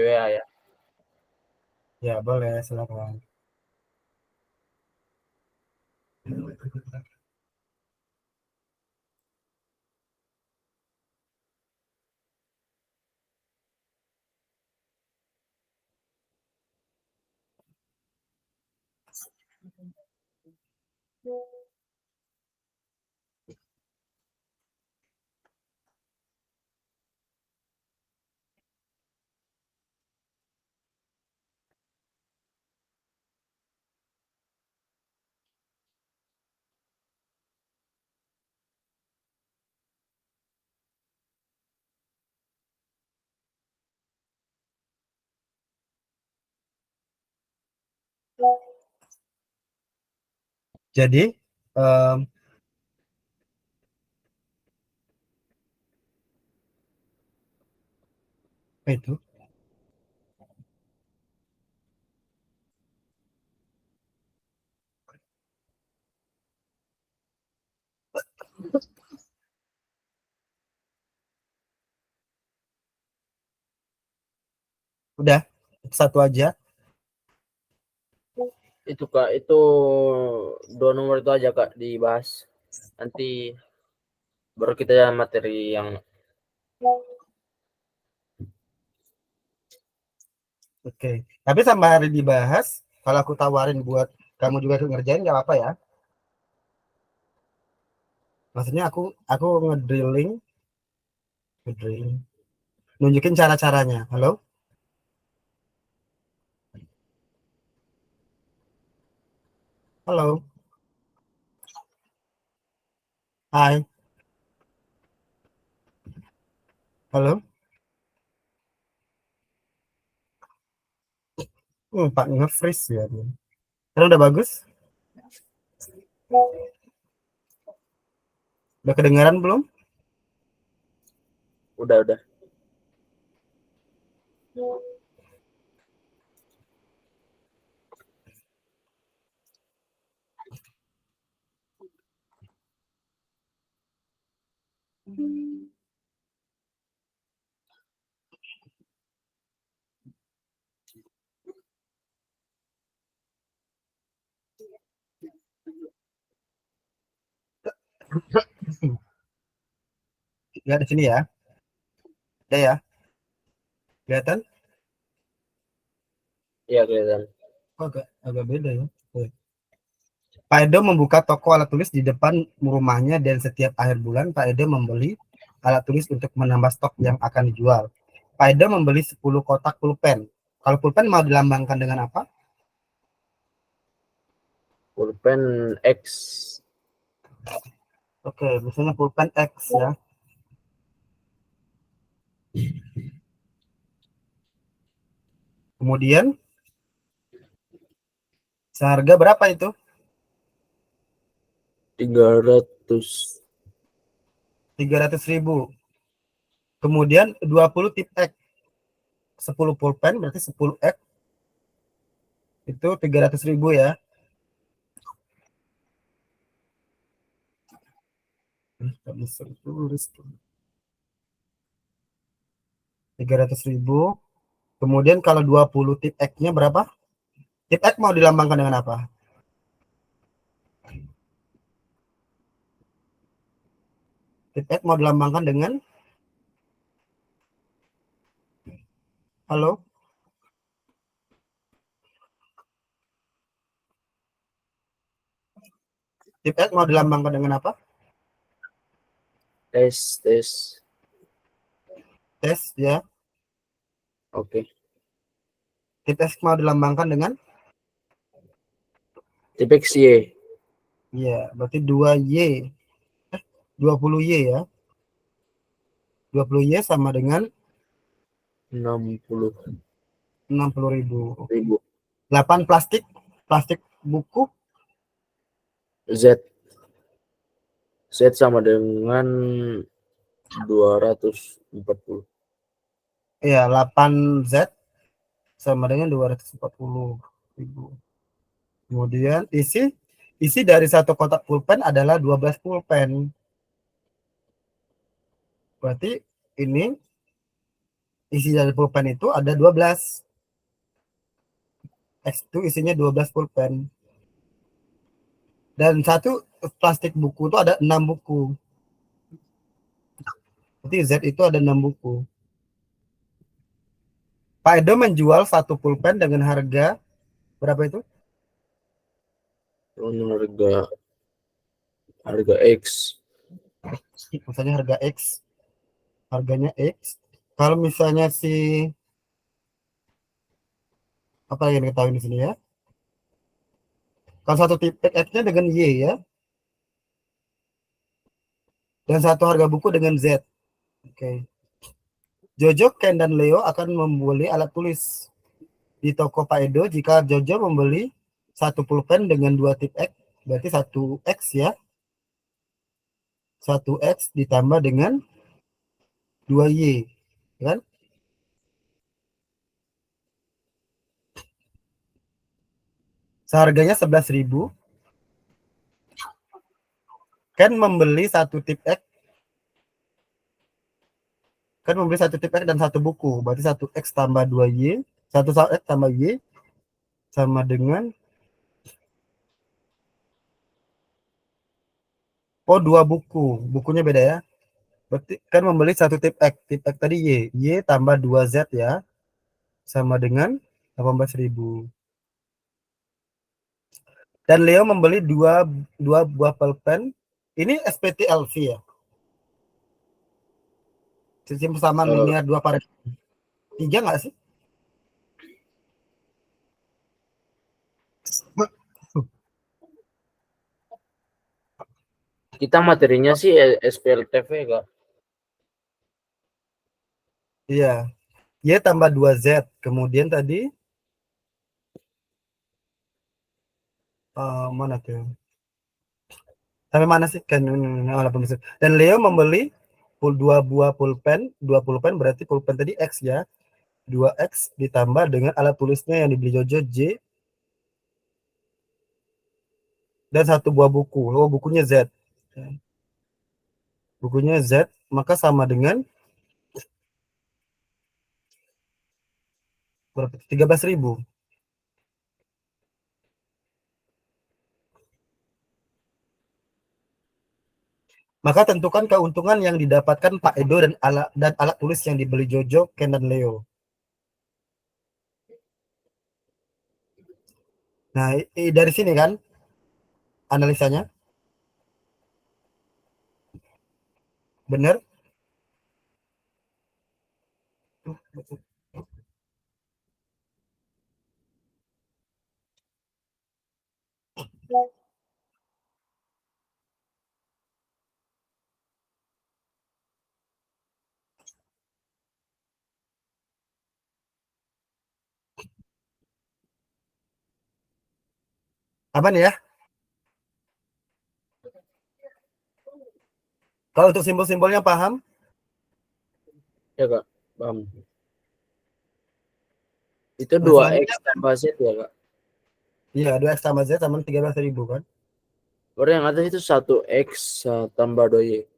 WA ya. Ya, boleh, silakan. Jadi, apa itu? Udah, satu aja. Itu Kak, itu 2 nomor itu aja Kak dibahas. Nanti baru kita materi yang Oke. Tapi sama hari dibahas, kalau aku tawarin buat kamu juga ngerjain nggak apa-apa ya. Maksudnya aku ngedrilling, nunjukin cara-caranya. Halo? Halo? Hai? Halo? Pak nge-freeze ya dia. Sekarang udah bagus? Udah kedengaran belum? udah. Ya di sini ya. Udah ya. Kelihatan? Iya kelihatan. Oh, agak beda ya. Oke. Pak Edo membuka toko alat tulis di depan rumahnya dan setiap akhir bulan Pak Edo membeli alat tulis untuk menambah stok yang akan dijual. Pak Edo membeli 10 kotak pulpen. Kalau pulpen mau dilambangkan dengan apa? Pulpen X. Oke, misalnya pulpen X ya. Kemudian seharga berapa itu? 300. 300.000. Kemudian 20 tip X. 10 pulpen berarti 10 X itu 300.000 ya. Tidak bisa tulis 300.000. Kemudian kalau 20 tip X-nya berapa? Tip X mau dilambangkan dengan apa? Tip X mau dilambangkan dengan halo? Tip X mau dilambangkan dengan apa? Tes. Tes ya. Oke. Tip X mau dilambangkan dengan Tip XY. ya, berarti 2Y. 20Y ya. 20Y sama dengan 60.000. 60.000. 8 plastik buku Z. Z sama dengan 240. ya, 8Z sama dengan 240.000. Kemudian isi dari satu kotak pulpen adalah 12 pulpen. Berarti ini isi dari pulpen itu ada 12. X itu isinya 12 pulpen. Dan satu plastik buku itu ada 6 buku. Jadi Z itu ada 6 buku. Pak Edo menjual satu pulpen dengan harga berapa itu? Harga X. Misalnya harga X, harganya X. Kalau misalnya si apa yang diketahui di sini ya? Kalau satu tipe X-nya dengan Y ya, dan satu harga buku dengan Z. Oke. Jojo, Ken, dan Leo akan membeli alat tulis di toko Pak Edo jika Jojo membeli satu pulpen dengan 2 tip X, berarti 1X ya. 1X ditambah dengan 2Y, kan? Seharganya 11.000. Ken membeli satu tip X, kan membeli satu tip X dan satu buku, berarti 1X tambah 2Y, 1X tambah Y sama dengan oh 2 buku, bukunya beda ya. Berarti kan membeli satu tip X tadi Y tambah 2Z ya, sama dengan 18.000. Dan Leo membeli dua buah pulpen. Ini SPT LV ya. Sistem persamaan linear 2 par 3 nggak sih? Kita materinya sih SPLTV Kak. Iya. Y tambah 2Z. Kemudian tadi mana tuh? Sampai mana sih kan? Dan Leo membeli dua pulpen berarti pulpen tadi X ya. 2X ditambah dengan alat tulisnya yang dibeli Jojo J dan satu buah buku. Oh, bukunya Z. Bukunya Z, maka sama dengan berapa? 13.000. Maka tentukan keuntungan yang didapatkan Pak Edo dan alat tulis yang dibeli Jojo, Ken, dan Leo. Nah, dari sini kan analisanya. Benar? Apa nih ya? Kalau untuk simbol-simbolnya paham? Ya Kak, paham. Itu Nah, 2X selanjutnya, tambah Z ya Kak. iya 2X tambah Z sama 13.000 kan? Berarti yang atas itu 1X tambah 2Y.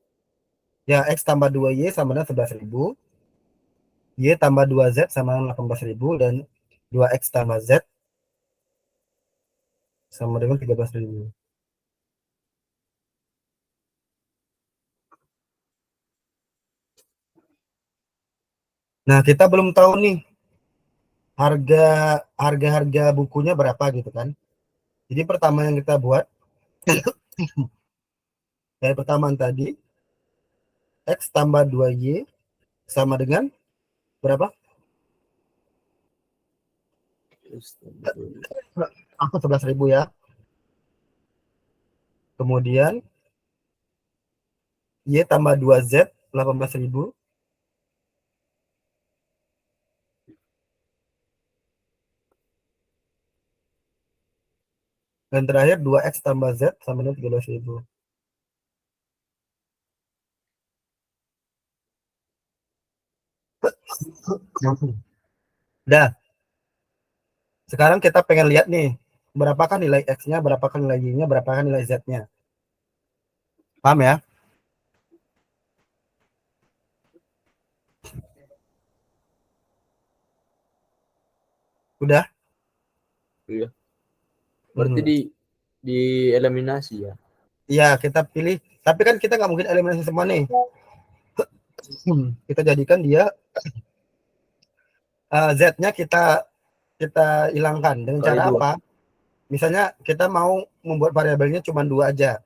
Ya, X tambah 2Y sama dengan 11.000. Y tambah 2Z sama dengan 18.000. Dan 2X tambah Z sama dengan 13.000. Nah, kita belum tahu nih harga harga bukunya berapa gitu kan. Jadi pertama yang kita buat dari pertamaan tadi X tambah 2Y sama dengan berapa? Aku 11.000 ya. Kemudian Y tambah 2Z 18.000. Dan terakhir 2X tambah Z sama dengan 13.000. Dah, sekarang kita pengen lihat nih, berapakah nilai X-nya, berapakah nilai Y-nya, berapakah nilai Z-nya. Paham ya? Udah? Iya. Berarti Hmm. di eliminasi ya. Iya, kita pilih. Tapi kan kita nggak mungkin eliminasi semua nih. Kita jadikan dia Z-nya kita hilangkan dengan Kali cara dua. apa? Misalnya kita mau membuat variabelnya cuma dua aja,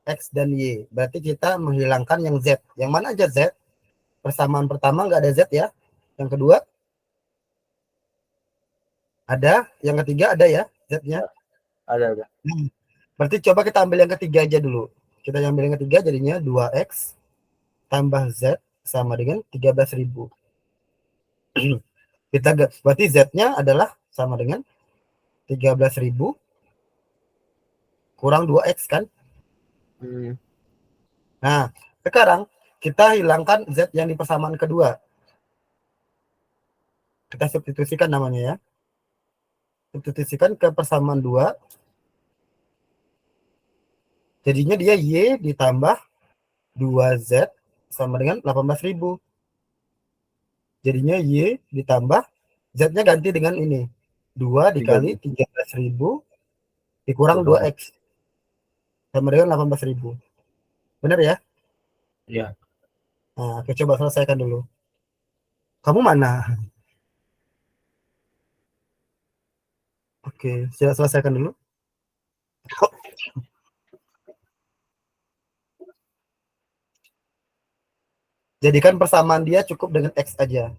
X dan Y. Berarti kita menghilangkan yang Z. Yang mana aja Z? Persamaan pertama nggak ada Z ya. Yang kedua ada. Yang ketiga ada ya Z-nya. Ya, ada. Berarti coba kita ambil yang ketiga aja dulu. Kita ambil yang ketiga jadinya 2X tambah Z sama dengan 13.000. Berarti Z-nya adalah sama dengan 13.000 kurang 2X kan. Nah, sekarang kita hilangkan Z yang di persamaan kedua. Kita substitusikan namanya ya. Substitusikan ke persamaan 2. Jadinya dia Y ditambah 2Z sama dengan 18.000. Jadinya Y ditambah Z-nya ganti dengan ini. 2 dikali 13.000 dikurang 2X sama dengan 18.000. Benar ya? Ya. Nah, oke, coba selesaikan dulu. Kamu mana? Oke, saya selesaikan dulu. Jadikan persamaan dia cukup dengan X aja.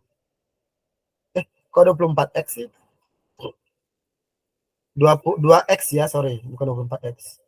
Kok 24X sih? 2X ya, sorry. Bukan 24X.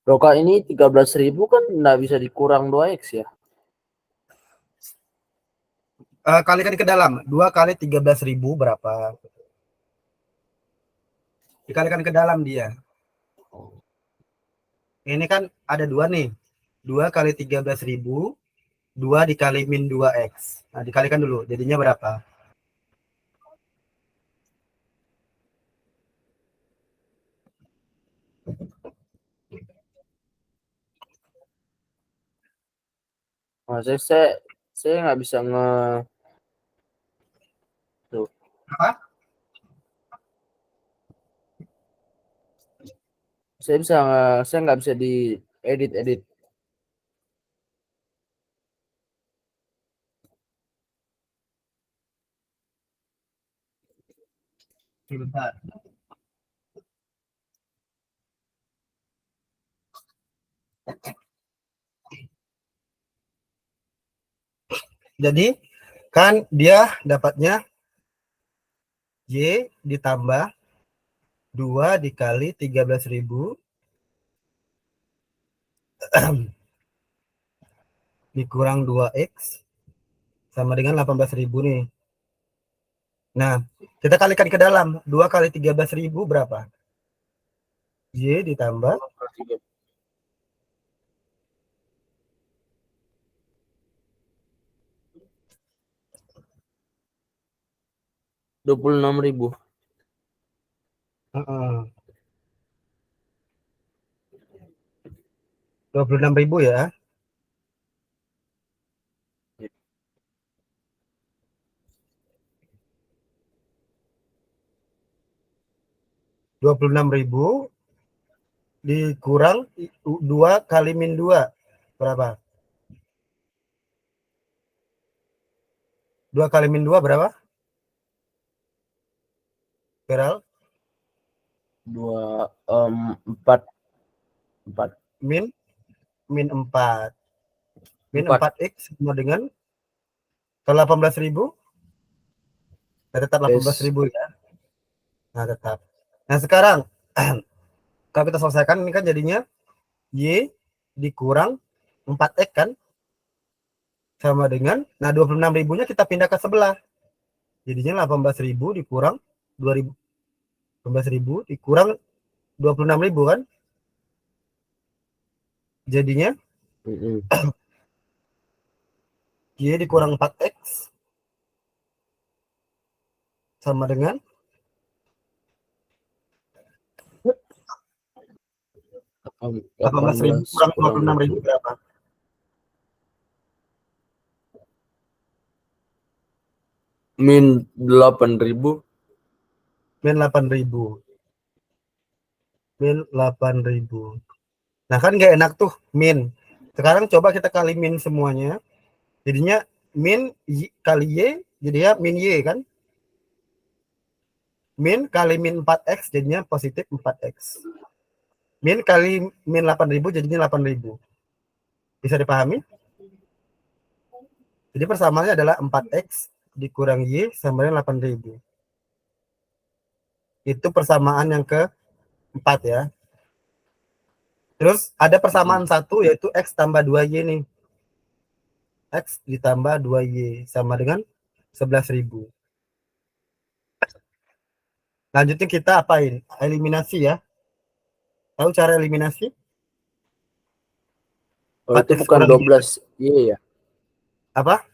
Loh Kak, ini 13.000 kan nggak bisa dikurang 2X ya? Kalikan ke dalam. 2 kali 13.000 berapa? Dikalikan ke dalam dia. Ini kan ada 2 nih. 2 kali 13.000. 2 dikali min 2X. Nah, dikalikan dulu. Jadinya berapa? Nah, saya nggak bisa tuh. Apa? Saya nggak bisa di edit. Sebentar. Jadi kan dia dapatnya Y ditambah 2 dikali 13.000 dikurang 2X sama dengan 18.000 nih. Nah, kita kalikan ke dalam. 2 kali 13.000 berapa? Y ditambah 26.000. 26.000 ya. 26.000 dikurang 2 kali min 2 berapa? 2 kali min 2 berapa? Viral? 4. Min 4. Min 4X sama dengan 18.000 Tetap 18.000 ya. Nah, tetap. Nah, sekarang kalau kita selesaikan ini kan jadinya Y dikurang 4X kan sama dengan, nah 26.000-nya kita pindah ke sebelah. Jadinya 18.000 dikurang 2.000. 18.000 dikurang 26.000 kan? Jadinya Y dikurang 4X sama dengan 18.000 kurang 26.000 berapa? Min 8.000. Min 8.000. Min 8.000. Nah kan nggak enak tuh min. Sekarang coba kita kali min semuanya. Jadinya min y kali y, jadinya min y kan? Min kali min 4x jadinya positif 4x. Min kali min 8.000 jadinya 8.000. Bisa dipahami? Jadi persamaannya adalah 4x dikurang y sama dengan 8.000. Itu persamaan yang keempat ya. Terus ada persamaan satu yaitu x tambah 2y nih. X ditambah 2y sama dengan 11.000. Lanjutnya kita apain? Eliminasi ya. Tahu cara eliminasi? Oh, itu bukan 12y ya? Apa?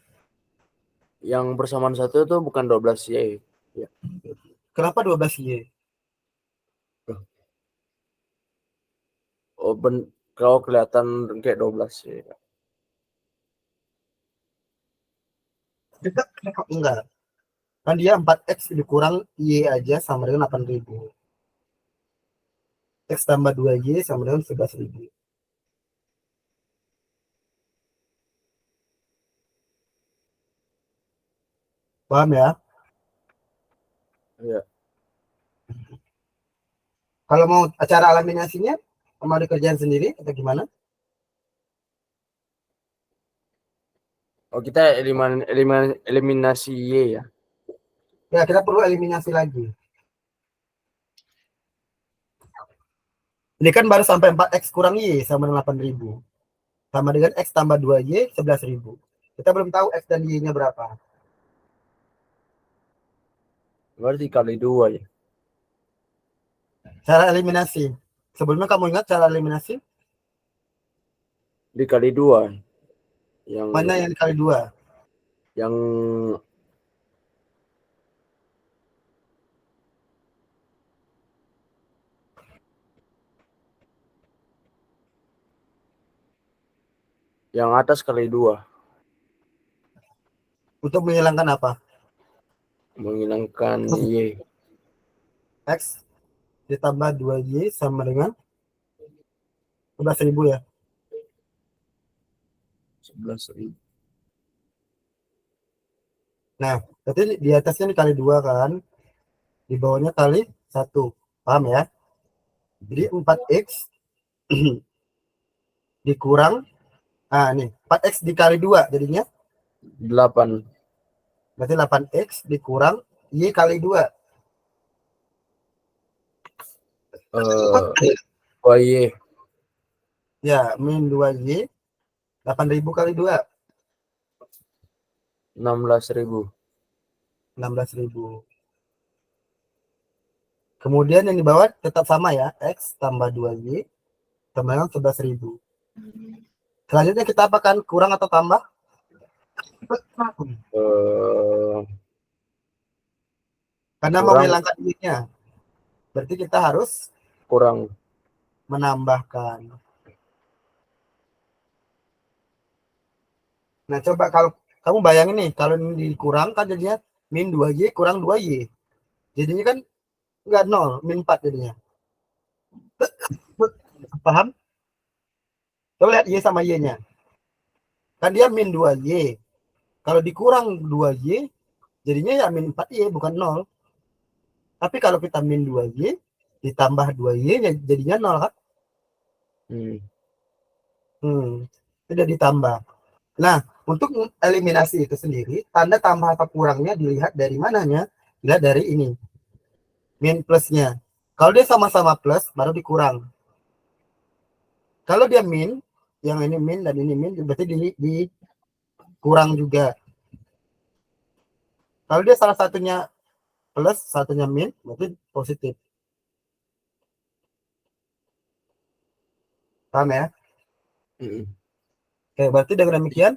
Yang persamaan satu itu bukan 12y. Ya. Kenapa 12y? Oh, kalau kelihatan kayak 12y. Enggak. Kan dia 4x dikurang y aja sama dengan 8.000. X tambah 2y sama dengan 11.000. Paham ya? Iya. Kalau mau acara eliminasinya, mau dikerjain sendiri atau gimana? Oh, kita eliminasi y ya. Ya, kita perlu eliminasi lagi. Ini kan baru sampai 4x kurang y sama dengan 8.000. Sama dengan x tambah 2y 11.000. Kita belum tahu x dan y-nya berapa. Berarti kali 2 ya. Cara eliminasi. Sebelumnya kamu ingat cara eliminasi? Dikali 2. Mana yang dikali 2? Yang atas kali 2. Untuk menghilangkan apa? Menghilangkan y. X ditambah 2y sama dengan 11.000 ya. 11.000. Nah, berarti di atasnya dikali 2 kan. Di bawahnya kali 1. Paham ya? Jadi 4x dikurang, nih 4x dikali 2 jadinya 8. berarti 8x dikurang y kali 2. 2y. Ya, min 2y 8.000 kali 2 16.000. 16.000. Kemudian yang di bawah tetap sama ya, x tambah 2y sama dengan 11.000. Selanjutnya kita apakan? Kurang atau tambah? Karena mau menghilangkan y-nya. Berarti kita harus kurang. Menambahkan. Nah, coba kalau kamu bayangin nih, kalau ini dikurang kan jadinya min 2y kurang 2y. Jadinya kan enggak 0, min 4 jadinya. Paham? Coba lihat y sama y-nya. Kan dia min 2y. Kalau dikurang 2y, jadinya ya min 4y, bukan 0. Tapi kalau kita min 2y, ditambah 2y, jadinya 0 kan? Tidak ditambah. Nah, untuk eliminasi itu sendiri, tanda tambah atau kurangnya dilihat dari mananya? Lihat dari ini. Min plusnya. Kalau dia sama-sama plus, baru dikurang. Kalau dia min, yang ini min dan ini min, berarti dikurang juga. Kalau dia salah satunya plus, satunya min, berarti positif. Paham ya? Oke, berarti dengan demikian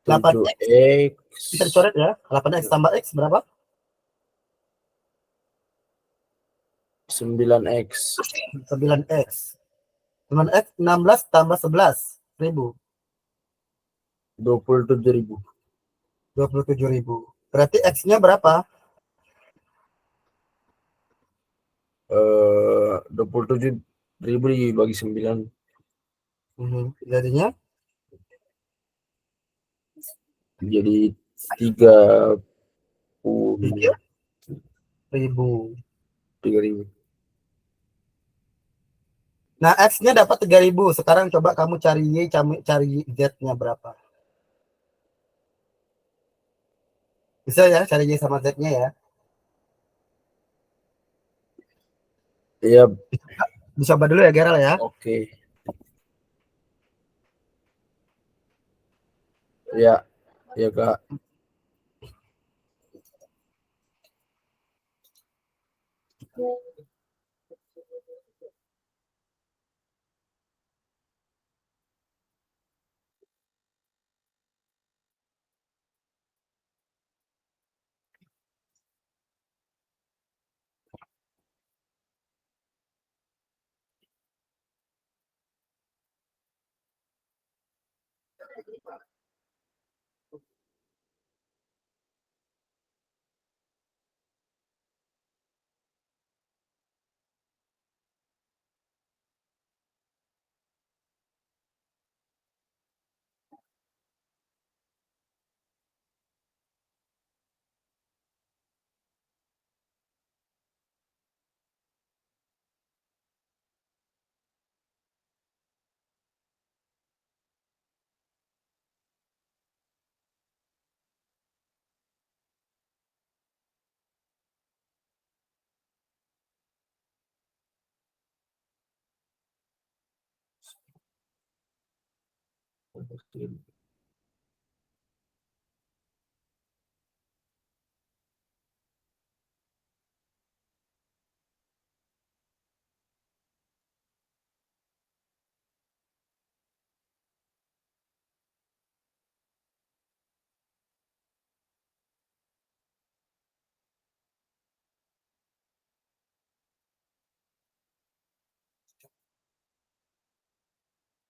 8x 7x bisa dicoret ya. 8x tambah x berapa? 9x 9x. 9x 16 tambah 11 ribu. 27.000. 27.000. Berarti x-nya berapa? 27.000 dibagi 9. Jadinya Jadi 30.000. 3.000. Nah, X-nya dapat 3.000. Sekarang coba kamu cari Y, cari Z-nya berapa. Bisa ya, cari Y sama Z-nya ya. Iya. Dicoba dulu ya, Gerald ya. Oke. Ya, ya Kak.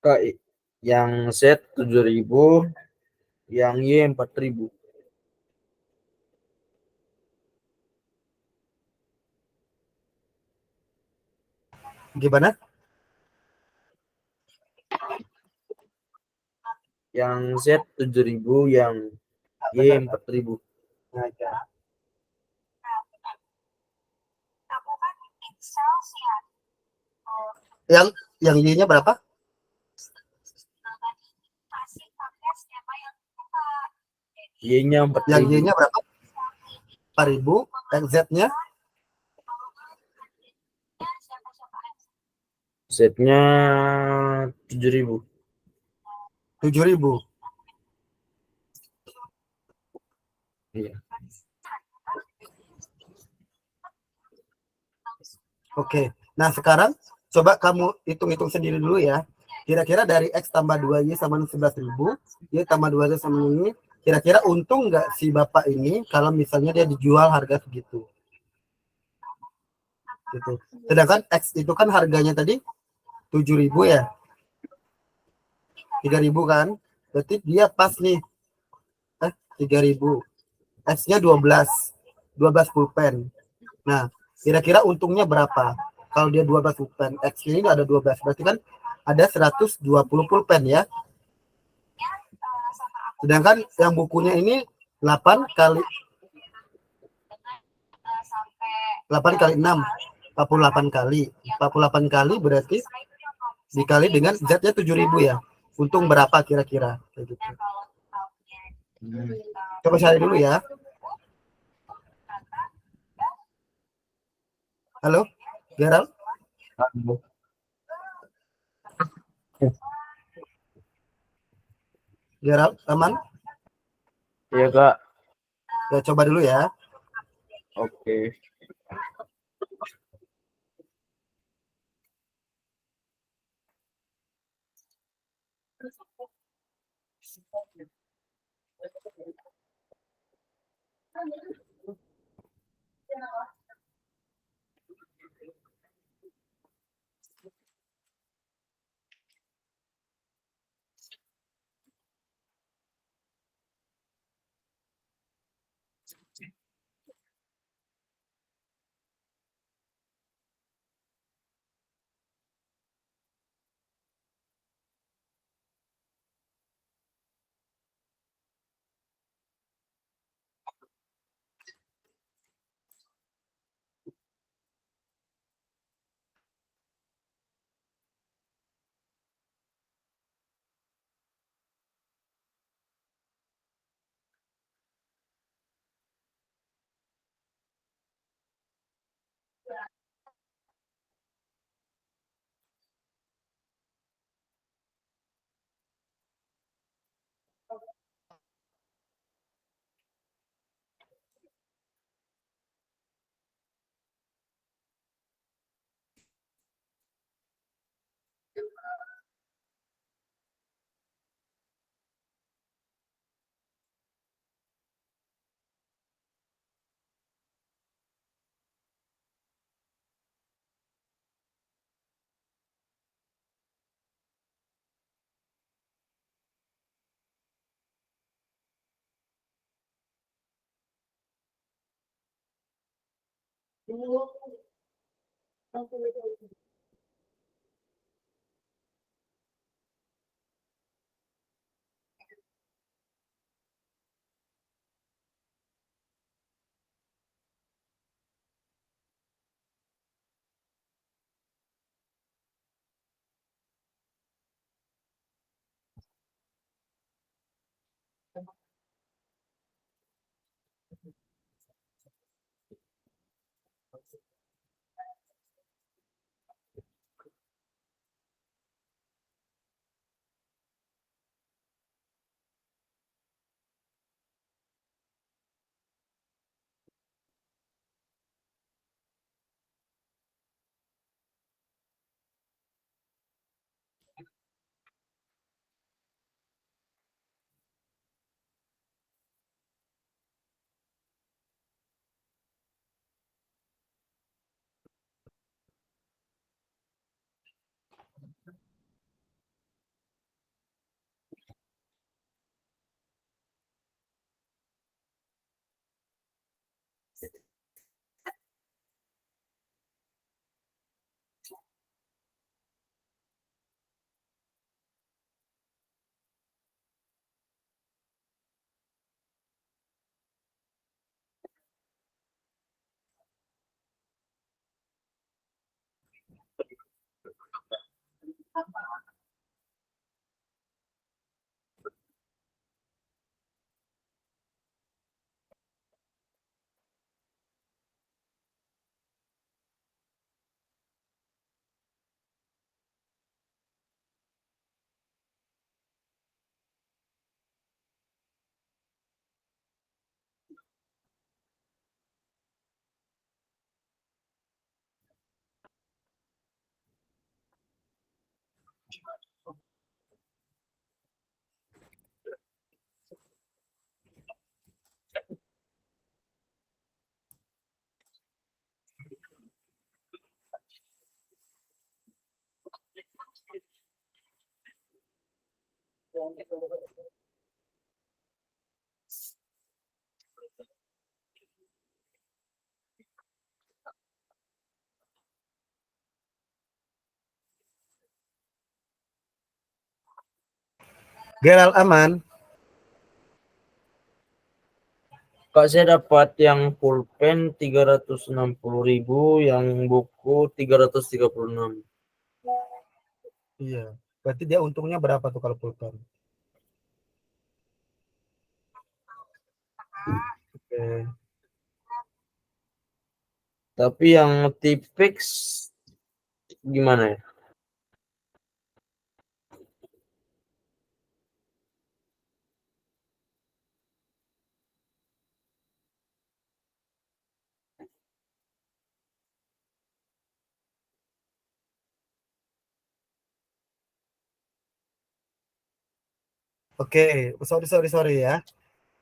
Kak, yang Z 7.000, yang Y 4.000. Gimana? Yang Z 7.000, yang Y 4.000. Yang Y-nya berapa? Y-nya Yang 4.000. Y-nya berapa? 4.000. Yang Z-nya? Z-nya 7.000. 7.000. Iya. Oke. Nah, sekarang coba kamu hitung-hitung sendiri dulu ya. Kira-kira dari X tambah 2Y sama 11.000, Y tambah 2Z sama ini, kira-kira untung nggak si bapak ini kalau misalnya dia dijual harga segitu? Gitu. Sedangkan X itu kan harganya tadi 7.000 ya. 3.000 kan? Berarti dia pas nih. 3.000. X-nya 12 pulpen. Nah, kira-kira untungnya berapa? Kalau dia 12 pulpen, X ini ada 12, berarti kan ada 120 pulpen ya. Sedangkan yang bukunya ini 8 kali 6, 48 kali. 48 kali berarti dikali dengan Z-nya 7.000 ya. Untung berapa kira-kira? Kayak gitu. Coba cari dulu ya. Halo, Gerald? Halo. Gerald, aman? Iya Kak. Ya, coba dulu ya. Oke. Gerald, aman? Kak, saya dapat yang pulpen 360.000, yang buku 336. Iya. Berarti dia untungnya berapa tuh kalau pulpen? Oke. Tapi yang T-Pex gimana ya? Oke, sorry ya.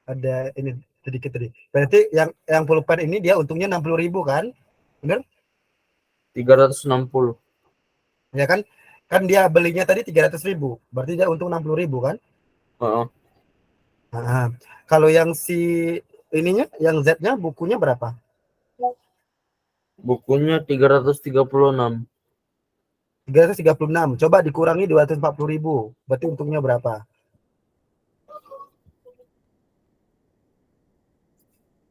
Ada ini sedikit tadi. Berarti yang pulpen ini dia untungnya 60.000 kan? Bener? 360. Ya kan? Kan dia belinya tadi 300.000. Berarti dia untung 60.000 kan? Heeh. Nah, kalau yang si ininya, yang Z-nya bukunya berapa? Bukunya 336. 336. Coba dikurangi 240.000. Berarti untungnya berapa?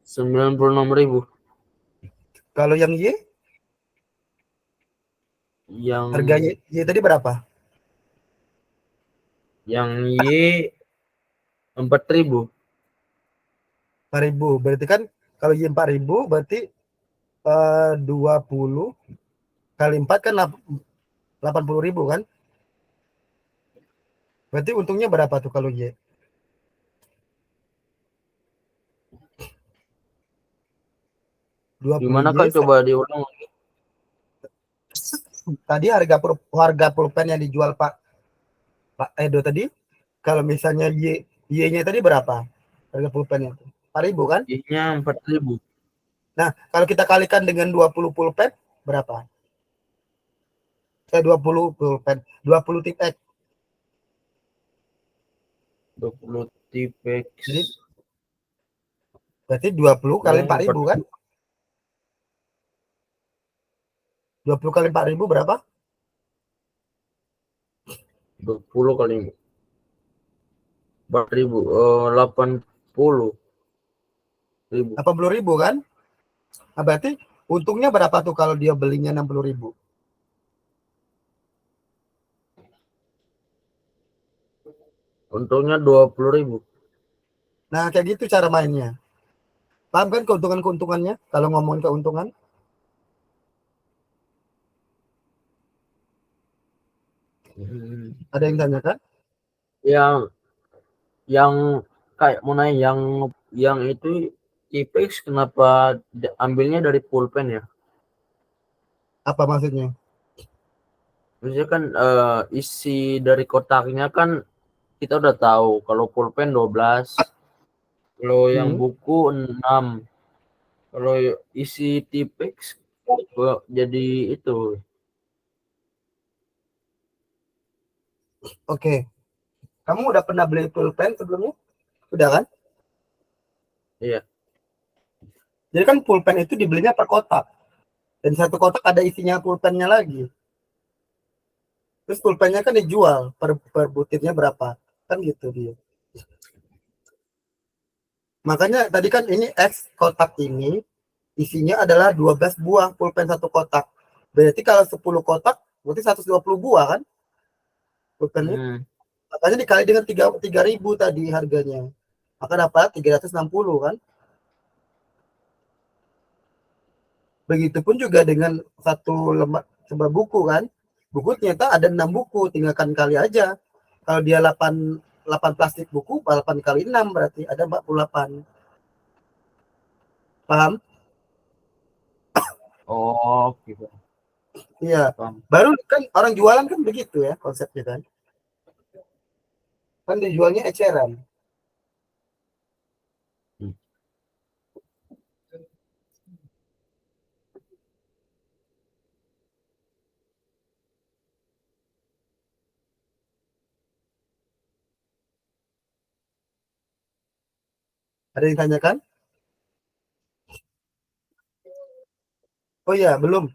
96.000. Kalau yang Y, Yang harga Y tadi berapa? Y 4.000. 4.000. Berarti kan kalau Y 4.000 berarti 20 kali 4 kan 80.000 kan? Berarti untungnya berapa tuh kalau Y? 20 Gimana Y. Kak, coba diulang lagi. Tadi harga pulpen yang dijual Pak Edo tadi, kalau misalnya Y-nya tadi berapa? Harga pulpennya tuh 4.000 kan? Y-nya 4.000. Nah, kalau kita kalikan dengan 20 pulpen berapa? 20 pulpen, 20 tip X. 20 T-Pex. Jadi berarti 20 kali 4.000 kan? 20 kali 4.000 berapa? 20 kali 4.000. 80.000. 80.000 kan? Nah, berarti untungnya berapa tuh kalau dia belinya 60.000? Untungnya 20.000. Nah, kayak gitu cara mainnya. Paham kan keuntungan-keuntungannya? Kalau ngomongin keuntungan, ada yang tanya kan? Yang yang kayak mau nanya, yang itu T-Pex kenapa ambilnya dari pulpen ya? Apa maksudnya? Maksudnya kan isi dari kotaknya kan kita udah tahu kalau pulpen 12, kalau yang Hmm, buku 6, kalau isi T-Pex jadi itu. oke. Kamu udah pernah beli pulpen sebelumnya? Udah kan? Iya. Jadi kan pulpen itu dibelinya per kotak. Dan satu kotak ada isinya pulpennya lagi. Terus pulpennya kan dijual per butirnya berapa. Kan gitu dia. Makanya tadi kan ini X kotak ini isinya adalah 12 buah pulpen satu kotak. Berarti kalau 10 kotak berarti 120 buah kan pulpennya. Hmm. Makanya dikali dengan 3.000 tadi harganya. Maka dapat 360 kan. Begitupun juga dengan satu lembar sebuah buku kan. Buku ternyata ada 6 buku, tinggalkan kali aja. Kalau dia 8 plastik buku, 8 kali 6 berarti ada 48. Paham? Oh, gitu. Iya. Paham. Baru kan orang jualan kan begitu ya konsepnya kan. Kan dijualnya eceran. Hmm. Ada yang tanyakan? Oh iya, belum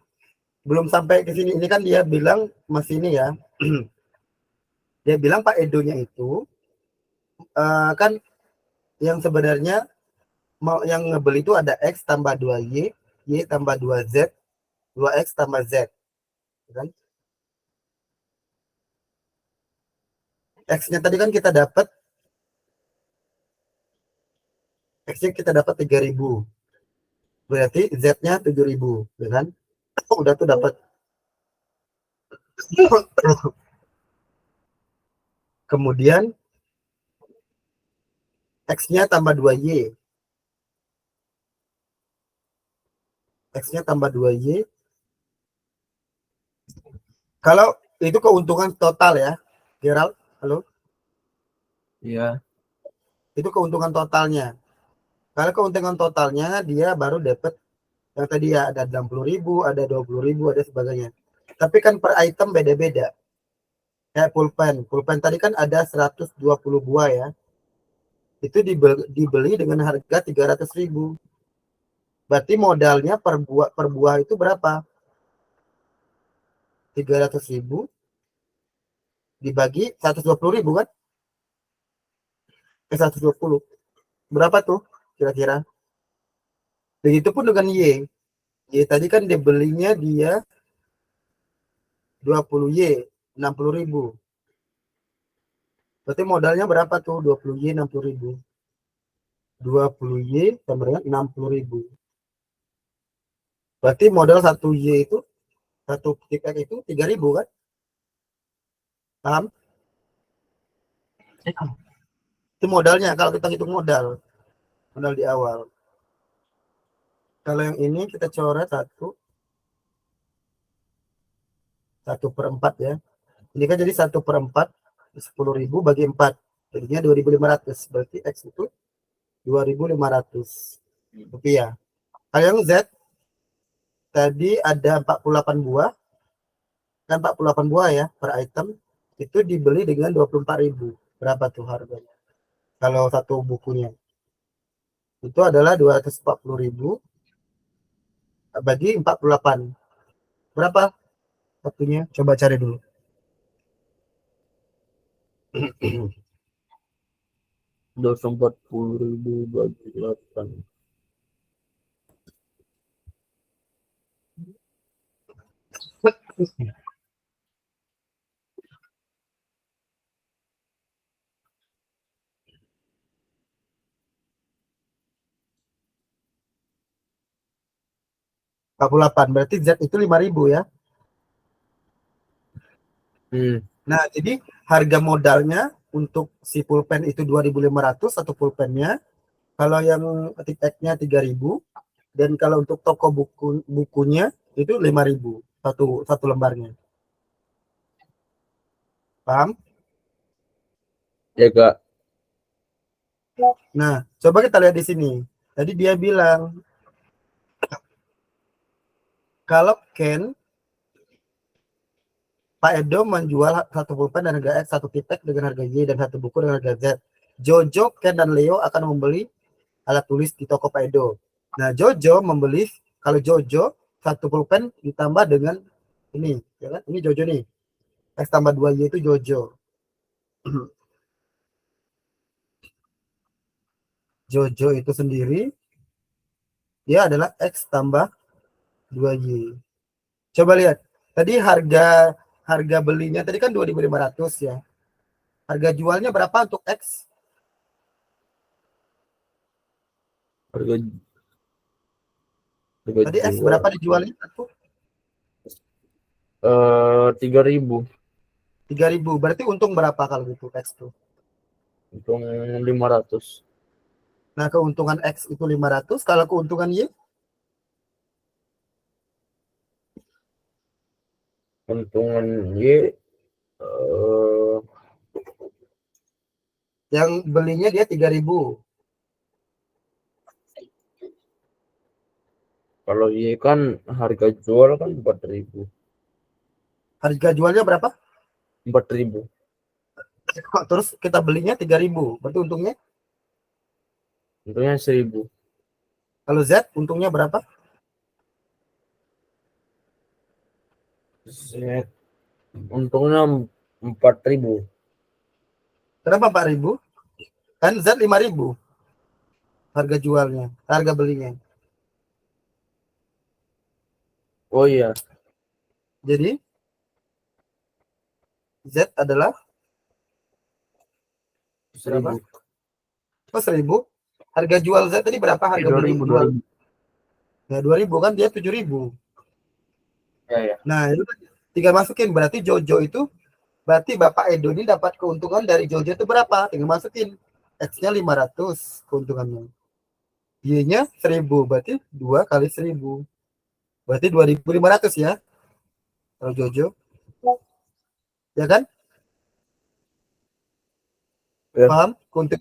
sampai ke sini. Ini kan dia bilang masih ini ya. Dia bilang Pak Edonya itu kan yang sebenarnya mau yang ngebeli itu ada X tambah 2Y, Y tambah 2Z, 2X tambah Z, kan? X-nya tadi kan kita dapat, X-nya kita dapat 3.000. Berarti Z-nya 7.000, ya kan? Udah tuh dapat. Kemudian X-nya tambah 2Y. X-nya tambah 2Y. Kalau itu keuntungan total ya, Gerald, halo? Iya. Itu keuntungan totalnya. Kalau keuntungan totalnya dia baru dapat yang tadi ya, ada 60.000, ada 20.000, ada sebagainya. Tapi kan per item beda-beda. Kayak pulpen. Pulpen tadi kan ada 120 buah ya. Itu dibeli dengan harga 300.000. Berarti modalnya per buah itu berapa? 300.000 dibagi 120.000 kan? 120. Berapa tuh kira-kira? Begitupun dengan Y. Y tadi kan dibelinya dia 20Y, 60.000. Berarti modalnya berapa tuh? 20Y, 60.000. 20Y sama dengan 60.000. Berarti modal 1Y itu, satu tiket itu 3.000 kan? Paham? Itu modalnya kalau kita hitung modal. Modal di awal. Kalau yang ini kita coret 1/4 ya. Ini kan jadi 1/4 10.000 bagi 4. Jadinya 2.500. Berarti X itu 2.500 rupiah. Kalau yang Z tadi ada 48 buah. Kan 48 buah ya per item. Itu dibeli dengan 24.000. Berapa tuh harganya? Kalau satu bukunya. Itu adalah 240.000 bagi 48. Berapa satunya? Coba cari dulu. 240.000 bagi 8. Berarti Z itu 5.000 ya. Nah, jadi harga modalnya untuk si pulpen itu 2.500 satu pulpennya. Kalau yang tag-nya 3.000 dan kalau untuk toko bukunya itu 5.000 satu lembarnya. Paham? Ya Kak. Nah, coba kita lihat di sini. Tadi dia bilang kalau Ken Pak Edo menjual satu pulpen dengan harga X, satu titek dengan harga Y, dan satu buku dengan harga Z. Jojo, Ken, dan Leo akan membeli alat tulis di toko Pak Edo. Nah, Jojo membeli, kalau Jojo, satu pulpen ditambah dengan ini, ya kan? Ini Jojo nih. X tambah 2Y itu Jojo. Jojo itu sendiri, dia adalah X tambah 2Y. Coba lihat. Tadi harga belinya tadi kan 2.500 ya. Harga jualnya berapa untuk X? Harga Tadi X jual berapa dijualnya? 3.000. 3.000. Berarti untung berapa kalau gitu X tuh? Untung 500. Nah, keuntungan X itu 500. Kalau keuntungan Y? Untungan Y Yang belinya dia 3.000. kalau Y kan harga jual kan 4.000. Harga jualnya berapa? 4.000. Terus kita belinya 3.000. Berarti untungnya? Untungnya 1.000. Kalau Z untungnya berapa? Z untungnya 4.000. Kenapa 4.000? Kan Z 5.000 harga jualnya, harga belinya. Oh iya, Jadi Z adalah berapa? 1.000. Oh, 1.000. Harga jual Z tadi berapa harga beli 2.000, jual? 2.000. Nah, 2000 kan dia 7000. Ya. Nah, itu tinggal masukin, berarti Jojo itu, berarti Bapak Edo ini dapat keuntungan dari Jojo itu berapa? Tinggal masukin. X-nya 500 keuntungannya. Y-nya 1000, berarti 2 kali 1000. Berarti 2500 ya. Kalau Jojo. Ya kan? Ya. Paham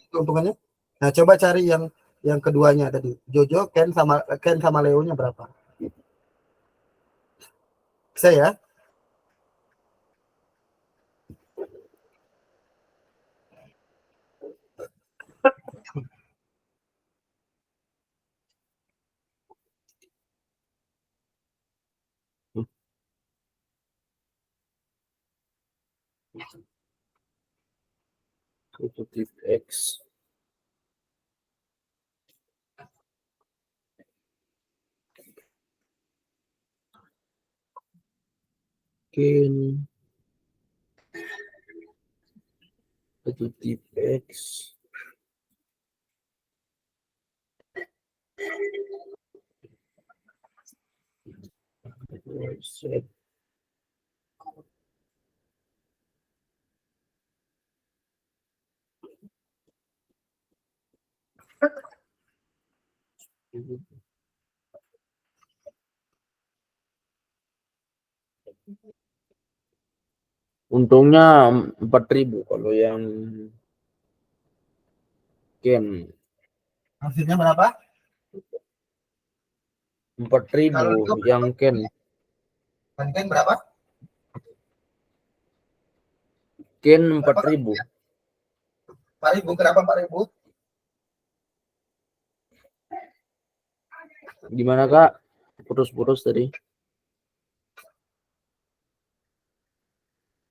keuntungannya? Nah, coba cari yang keduanya tadi. Jojo, Ken sama Leo-nya berapa? Bisa ya? Positif X. Ken positif X. Z. Untungnya 4.000 kalau yang Ken. Hasilnya berapa? 4.000 Kalau Leo yang Ken. Ken berapa? Ken Berapa? 4.000. 4.000, kenapa 4.000? Gimana Kak? Putus-putus tadi.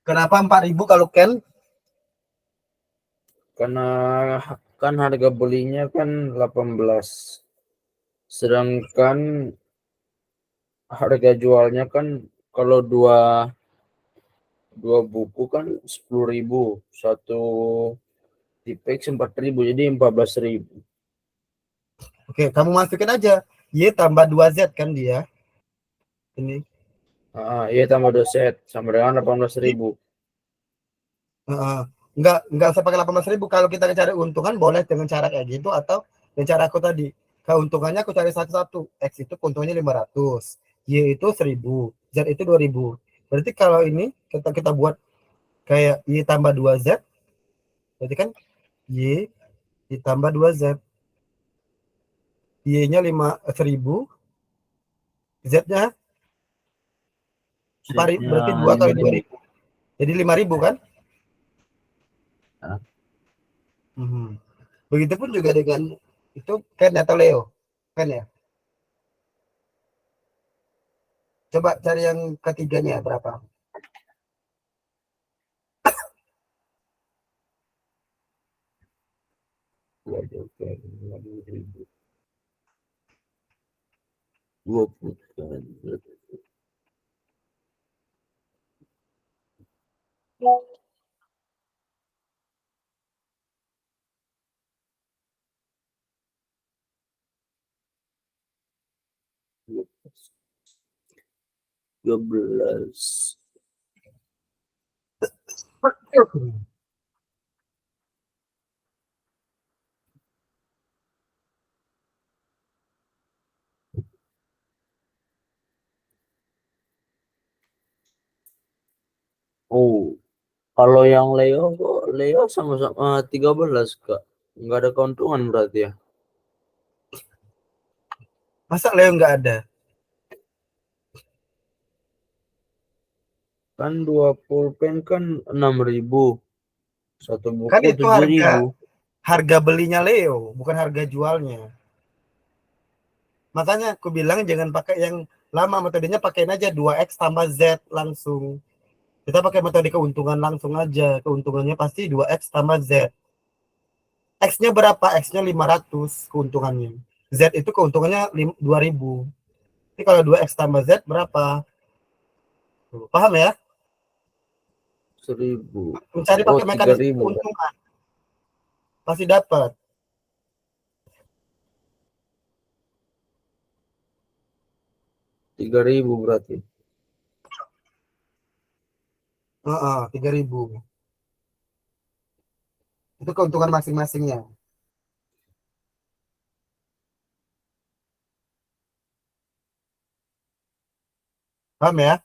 Kenapa 4.000 kalau Ken? Karena kan harga belinya kan 18. Sedangkan harga jualnya kan kalau dua buku kan 10.000. Satu tipex 4.000 jadi 14.000. Oke, kamu masukin aja. Y tambah 2Z kan dia. Ini. Iya tambah 2 set sama dengan 18.000. Enggak usah pakai 18.000. Kalau kita cari untungan boleh dengan cara kayak gitu, atau dengan cara aku tadi. Keuntungannya aku cari satu-satu. X itu keuntungannya 500, Y itu 1000, Z itu 2000. Berarti kalau ini kita buat kayak Y tambah 2Z, berarti kan Y ditambah 2Z. Y-nya 1000, Z-nya 4.000, Setnya berarti 2 kali 5.000. 2000. Jadi 5.000 kan? Nah, Begitupun juga dengan itu Ken atau Leo. Kan ya? Coba cari yang ketiganya berapa? dua kali 5.000. 20 kali 12. Oh, kalau yang Leo sama-sama 13 Kak. Nggak ada keuntungan berarti ya. Masa Leo nggak ada? Kan 2 pulpen kan 6.000. Satu Kan buku itu 7.000. harga belinya Leo, bukan harga jualnya. Makanya aku bilang jangan pakai yang lama, metodenya pakai aja 2X tambah Z langsung. Kita pakai metode keuntungan langsung aja. Keuntungannya pasti 2X tambah Z. X-nya berapa? X-nya 500 keuntungannya. Z itu keuntungannya 2000. Jadi kalau 2X tambah Z berapa? Paham ya? 1.000. Mencari Oh, pakai mekanisme 3.000 Kak. keuntungan. Pasti dapat. 3.000 berarti. 3.000. Itu keuntungan masing-masingnya. Paham ya?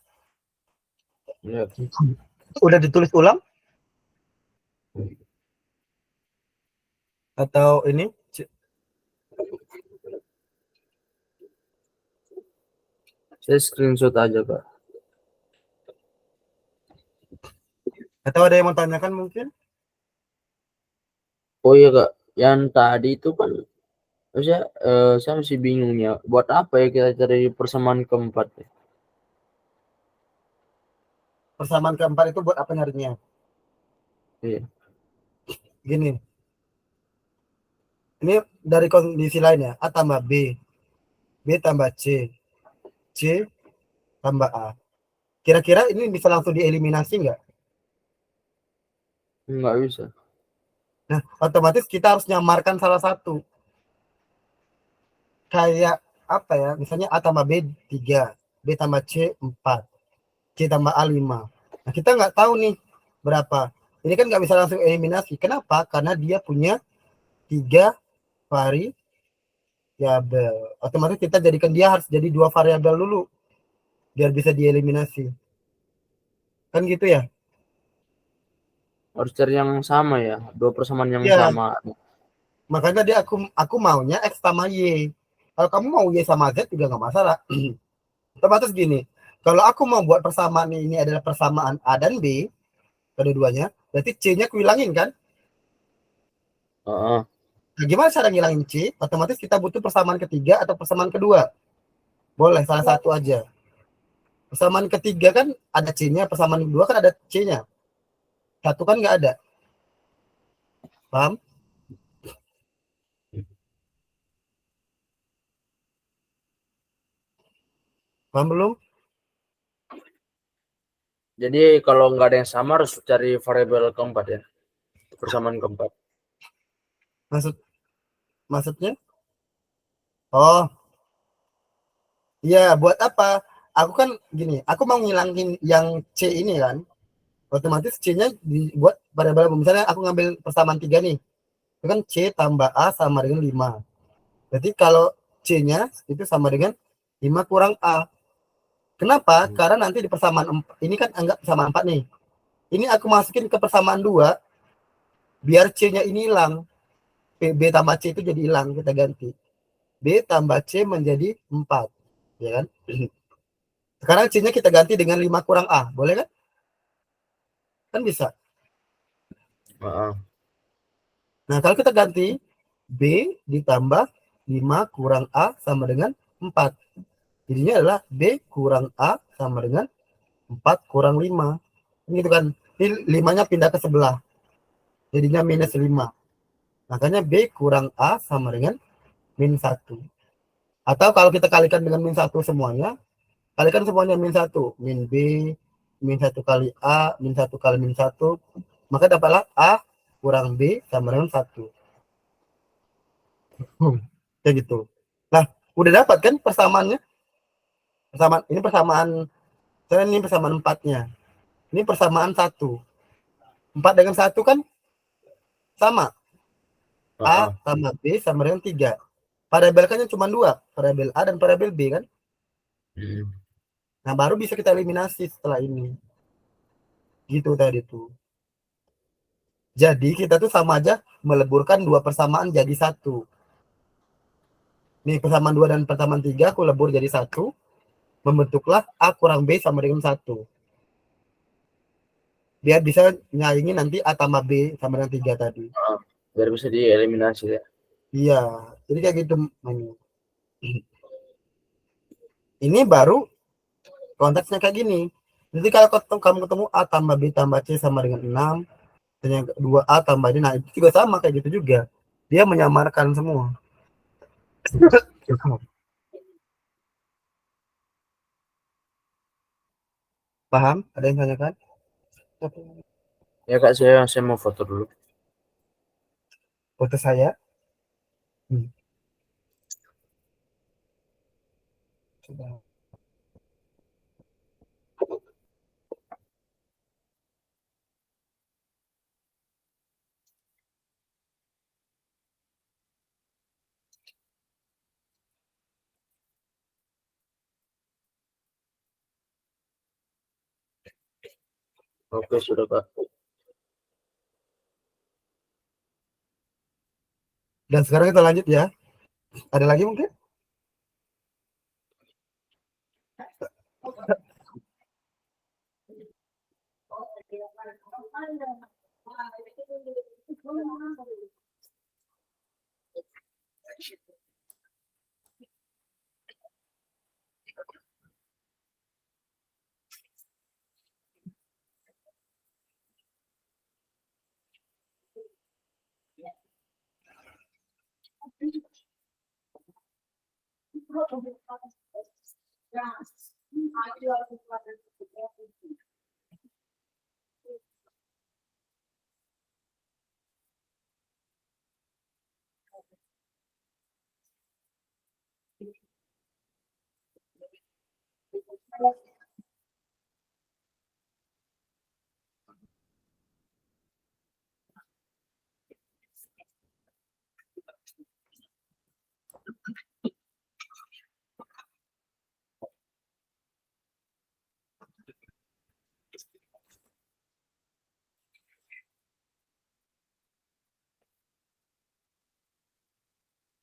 Ya. Udah ditulis ulang atau ini? Saya screenshot aja, Kak. Atau ada yang mau tanyakan mungkin? Oh iya, Kak. Yang tadi itu kan saya masih bingung ya. Buat apa ya kita cari persamaan keempat ya? Persamaan keempat itu buat apa nyarinya? Iya. Gini, ini dari kondisi lainnya, A tambah B tambah C tambah A. Kira-kira ini bisa langsung dieliminasi nggak? Nggak bisa. Nah, otomatis kita harus nyamarkan salah satu. Kayak apa ya? Misalnya A tambah B 3, B tambah C 4, C tambah A 5. Nah, kita nggak tahu nih berapa. Ini kan nggak bisa langsung eliminasi. Kenapa? Karena dia punya 3 variabel. Otomatis kita jadikan dia harus jadi 2 variabel dulu biar bisa dieliminasi. Kan gitu ya? Harus cari yang sama ya. Dua persamaan yang Iya, sama. makanya dia aku maunya X sama Y. Kalau kamu mau Y sama Z juga nggak masalah. Otomatis gini, kalau aku mau buat persamaan ini adalah persamaan A dan B, kedua-duanya, berarti C-nya kuhilangin kan? Heeh. Nah, gimana cara ngilangin C? Otomatis kita butuh persamaan ketiga atau persamaan kedua. Boleh, salah satu aja. Persamaan ketiga kan ada C-nya, persamaan kedua kan ada C-nya. Satu kan nggak ada. Paham? Paham belum? Jadi kalau nggak ada yang sama harus cari variabel keempat ya. Persamaan keempat. Maksud maksudnya? Oh, iya, buat apa? Aku kan gini, aku mau ngilangin yang C ini kan. Otomatis C-nya dibuat variabel. Misalnya aku ngambil persamaan 3 nih. Itu kan C tambah A sama dengan 5. Jadi kalau C-nya itu sama dengan 5 kurang A. Kenapa? Karena nanti di persamaan 4, ini kan anggap persamaan 4 nih. Ini aku masukin ke persamaan 2 biar C-nya ini hilang. B tambah C itu jadi hilang, kita ganti. B tambah C menjadi 4. Ya kan? Sekarang C-nya kita ganti dengan 5 kurang A. Boleh kan? Kan bisa. Heeh. Nah, kalau kita ganti B ditambah 5 kurang A sama dengan 4. Jadinya adalah B kurang A sama dengan 4 kurang 5. Gitu kan. Ini 5-nya pindah ke sebelah. Jadinya minus 5. Makanya B kurang A sama dengan min 1. Atau kalau kita kalikan dengan min 1 semuanya, kalikan semuanya min 1. Min B, min 1 kali A, min 1 kali min 1. Maka dapatlah A kurang B sama dengan 1. Kayak gitu. Nah, udah dapat kan persamaannya? Persamaan ini persamaan, saya ini persamaan 4-nya. Ini persamaan 1. 4 dengan 1 kan sama. A Heeh. tambah B sama dengan 3. Variabel kan cuma 2, variabel A dan variabel B kan. Hmm. Nah, baru bisa kita eliminasi setelah ini. Gitu tadi tuh. Jadi kita tuh sama aja meleburkan dua persamaan jadi satu. Nih persamaan 2 dan persamaan 3 aku lebur jadi satu. Membentuklah A kurang B sama dengan 1. Biar bisa nyaingin nanti A tambah B sama dengan 3 tadi. Biar bisa dieliminasi ya. Iya, jadi kayak gitu. Ini baru konteksnya kayak gini. Jadi kalau kamu ketemu A tambah B tambah C sama dengan 6, dan yang kedua A tambah ini, nah itu juga sama kayak gitu juga. Dia menyamarkan semua. Paham? Ada yang tanyakan? Ya Kak, saya mau foto dulu. Foto saya. Sudah. Oke, sudah Kak. Dan sekarang kita lanjut ya. Ada lagi mungkin?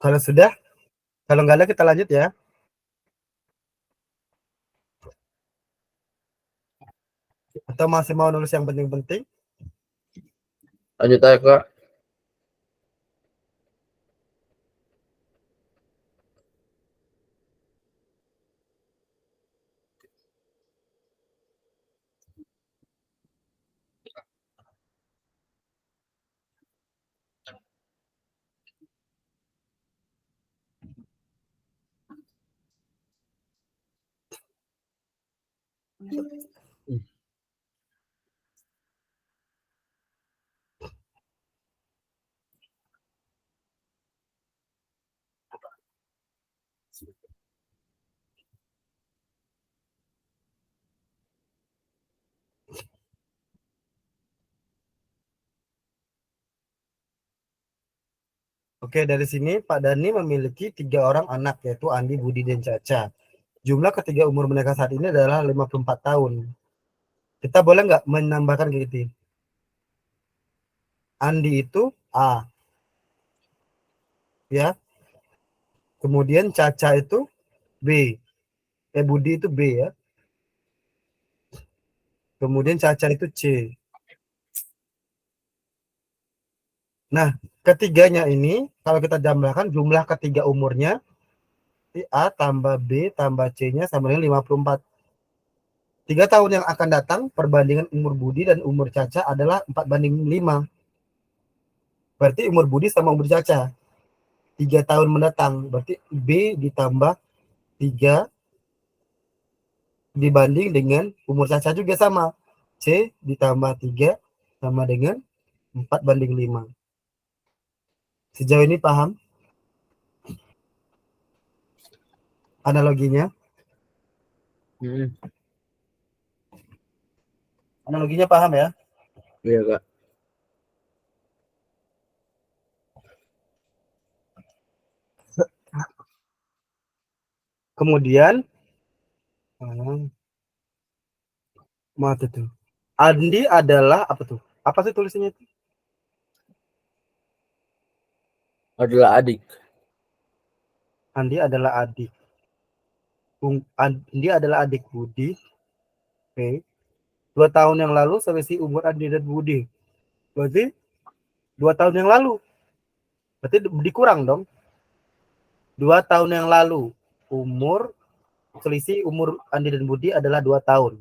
Kalau sudah, kalau nggak ada kita lanjut ya. Atau masih mau nulis yang penting-penting? Lanjut aja Kak. Oke, dari sini Pak Dani memiliki 3 orang anak, yaitu Andi, Budi, dan Caca. Jumlah ketiga umur mereka saat ini adalah 54 tahun. Kita boleh nggak menambahkan gitu? Andi itu A, ya. Kemudian Caca itu B. Budi itu B ya. Kemudian Caca itu C. Nah, ketiganya ini kalau kita jumlahkan jumlah ketiga umurnya A tambah B tambah C-nya sama dengan 54. 3 tahun yang akan datang perbandingan umur Budi dan umur Caca adalah 4:5. Berarti umur Budi sama umur Caca 3 tahun mendatang. Berarti B ditambah 3 dibanding dengan umur Caca juga sama. C ditambah 3 sama dengan 4:5. Sejauh ini paham analoginya? Hmm. Analoginya paham ya? Iya Kak. Kemudian maaf itu. Andi adalah apa tuh? Apa sih tulisannya itu? Adalah adik. Andi adalah adik. Andi adalah adik Budi. Oke. 2 tahun yang lalu selisih umur Andi dan Budi. Berarti 2 tahun yang lalu. Berarti dikurang dong. 2 tahun yang lalu selisih umur Andi dan Budi adalah 2 tahun.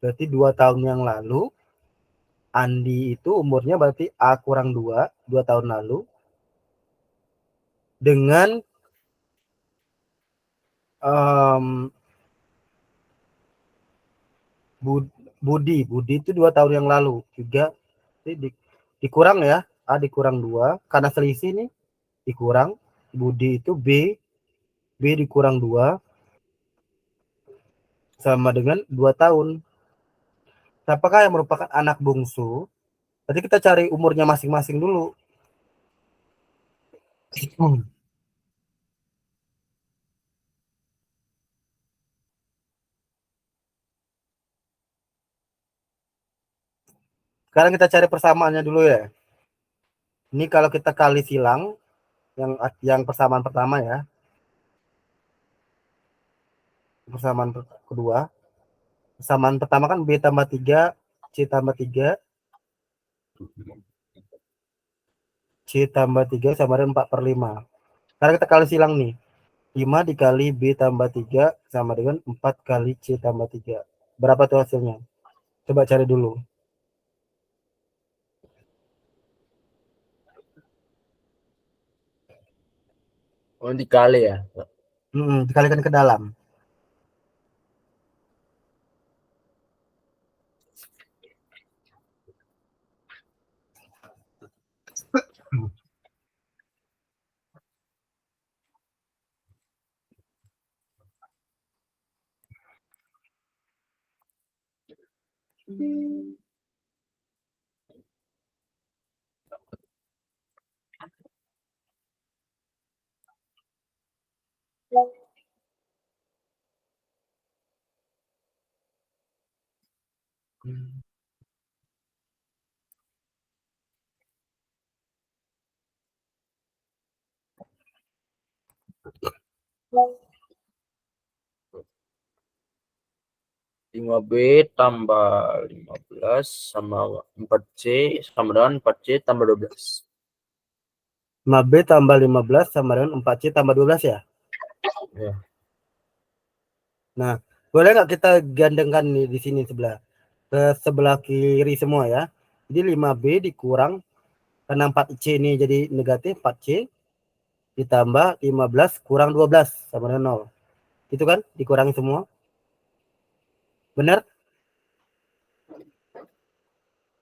Berarti 2 tahun yang lalu Andi itu umurnya berarti A kurang 2 tahun lalu. Dengan um, Budi itu 2 tahun yang lalu juga dikurang ya, A dikurang 2 karena selisih nih, dikurang Budi itu B dikurang 2 sama dengan 2 tahun. Siapakah yang merupakan anak bungsu? Jadi kita cari umurnya masing-masing dulu. Sekarang kita cari persamaannya dulu ya. Ini kalau kita kali silang yang persamaan pertama ya. Persamaan kedua. Persamaan pertama kan B tambah 3, C tambah 3, C tambah 3 sama dengan 4/5. Sekarang kita kali silang nih. 5 dikali B tambah 3 sama dengan 4 kali C tambah 3. Berapa tuh hasilnya? Coba cari dulu. Oh, dikali ya. Dikalikan ke dalam. Lima B tambah 15 sama 4C sama dengan 4C tambah 12. 5B tambah 15 sama dengan 4C tambah 12 ya? Ya. Nah, boleh nggak kita gandengkan nih di sini ke sebelah kiri semua ya. Jadi 5B dikurang, karena 4C ini jadi negatif, 4C ditambah 15 kurang 12 sama dengan 0. Itu kan dikurangi semua. Benar?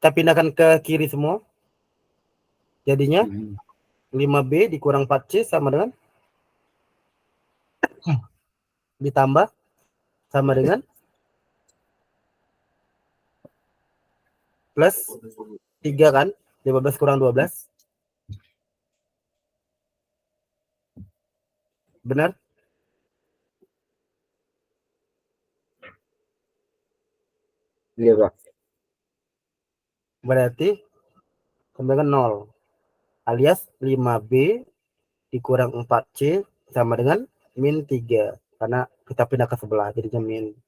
Kita pindahkan ke kiri semua. Jadinya 5B dikurang 4C sama dengan ditambah sama dengan plus 3 kan? 15 kurang 12. Benar? Iya, Pak. Berarti sama dengan 0. Alias 5B dikurang 4C sama dengan min 3. Karena kita pindah ke sebelah, jadinya min.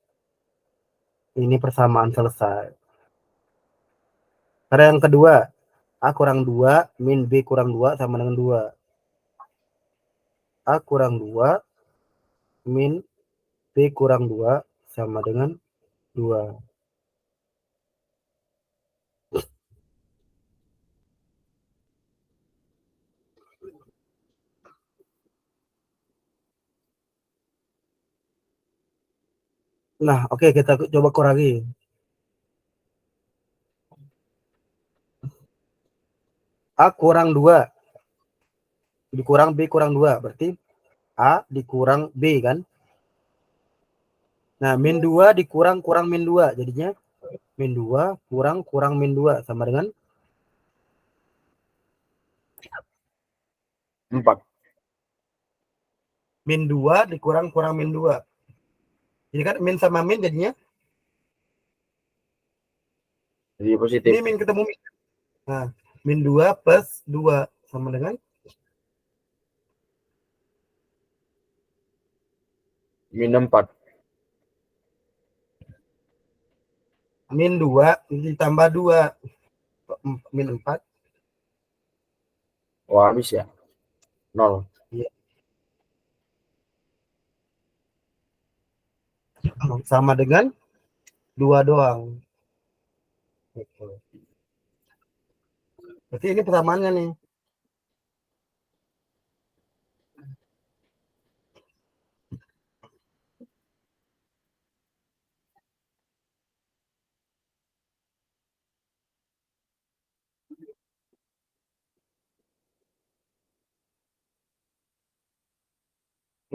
Ini persamaan selesai. Karena yang kedua, A kurang 2 min B kurang 2 sama dengan 2. A kurang 2 min B kurang 2 sama dengan 2. Nah, oke, kita coba kurangi. A kurang 2 dikurang B kurang 2. Berarti A dikurang B kan? Nah, min 2 dikurang kurang min 2. Jadinya min 2 kurang min 2 sama dengan 4. min 2 dikurang min 2. Jadi kan min sama min jadinya Jadi positif. ini min ketemu min. Nah, min 2 plus 2 sama dengan Min 4. min 2 ditambah 2 min 4. Wah, habis ya. 0. Ya. Sama dengan 2 doang. Berarti ini persamaannya nih.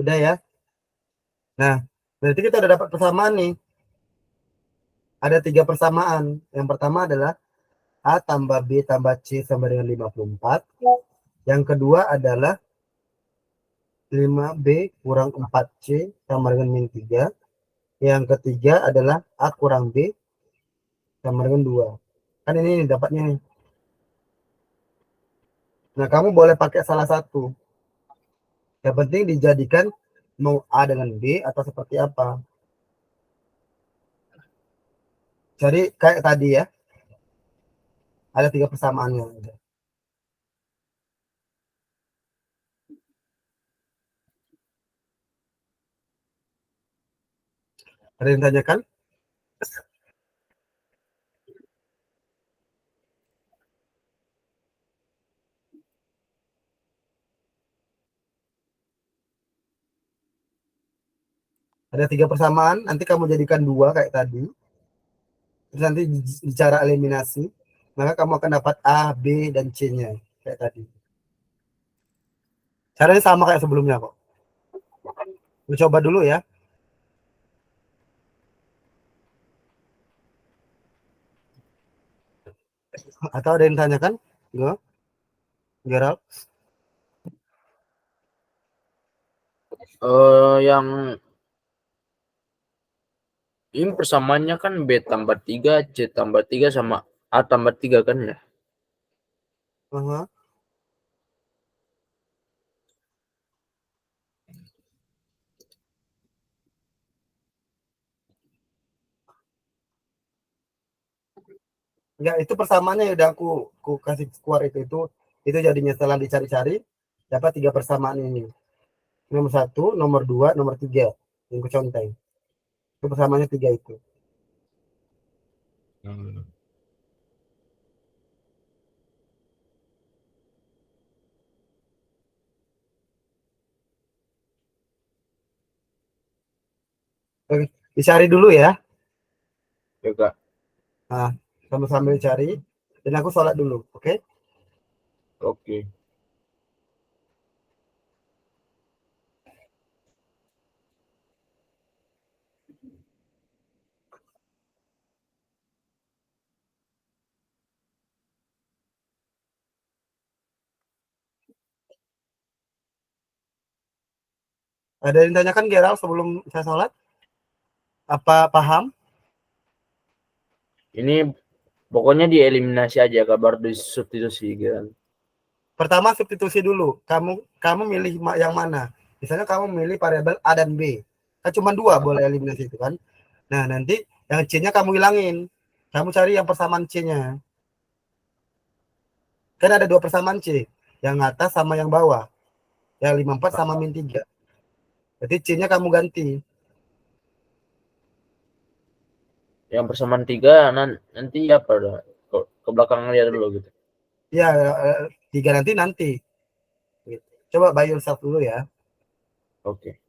Udah ya. Nah, berarti kita udah dapat persamaan nih. Ada 3 persamaan. Yang pertama adalah A tambah B tambah C sama dengan 54. Yang kedua adalah 5B kurang 4C sama dengan min 3. Yang ketiga adalah A kurang B sama dengan 2. Kan ini nih dapatnya nih. Nah, kamu boleh pakai salah satu. Yang penting dijadikan mau A dengan B atau seperti apa. Jadi kayak tadi ya, ada tiga persamaannya. Ada yang tanyakan? Ada tiga persamaan, nanti kamu jadikan dua kayak tadi. Terus nanti bicara eliminasi, maka kamu akan dapat A, B, dan C-nya kayak tadi. Caranya sama kayak sebelumnya kok. Lu coba dulu ya. Atau ada yang tanyakan? Enggak? Gerald? Yang ini persamaannya kan B tambah 3, C tambah 3 sama A tambah 3 kan ya? Uh-huh. Enggak, itu persamaannya udah aku kasih keluar itu jadinya setelah dicari-cari dapat tiga persamaan ini. Nomor satu, nomor dua, nomor tiga yang kuconteng. Itu persamaannya tiga itu. Hmm. Oke, dicari dulu ya. Ya kak. Nah, sambil cari dan aku sholat dulu, oke? Oke. Ada yang tanyakan Gerald sebelum saya sholat? Apa paham? Ini pokoknya dieliminasi aja kabar di substitusi gitu kan. Pertama substitusi dulu. Kamu milih yang mana? Misalnya kamu milih variabel A dan B. Kan cuma dua boleh eliminasi itu kan. Nah, nanti yang C-nya kamu hilangin. Kamu cari yang persamaan C-nya. Kan ada dua persamaan C. Yang atas sama yang bawah. Yang 54 sama min 3. Jadi C-nya kamu ganti. Yang persamaan 3 nanti apa dah? Ke belakang lihat dulu gitu. Ya, 3 nanti. Gitu. Coba by yourself dulu ya. Oke.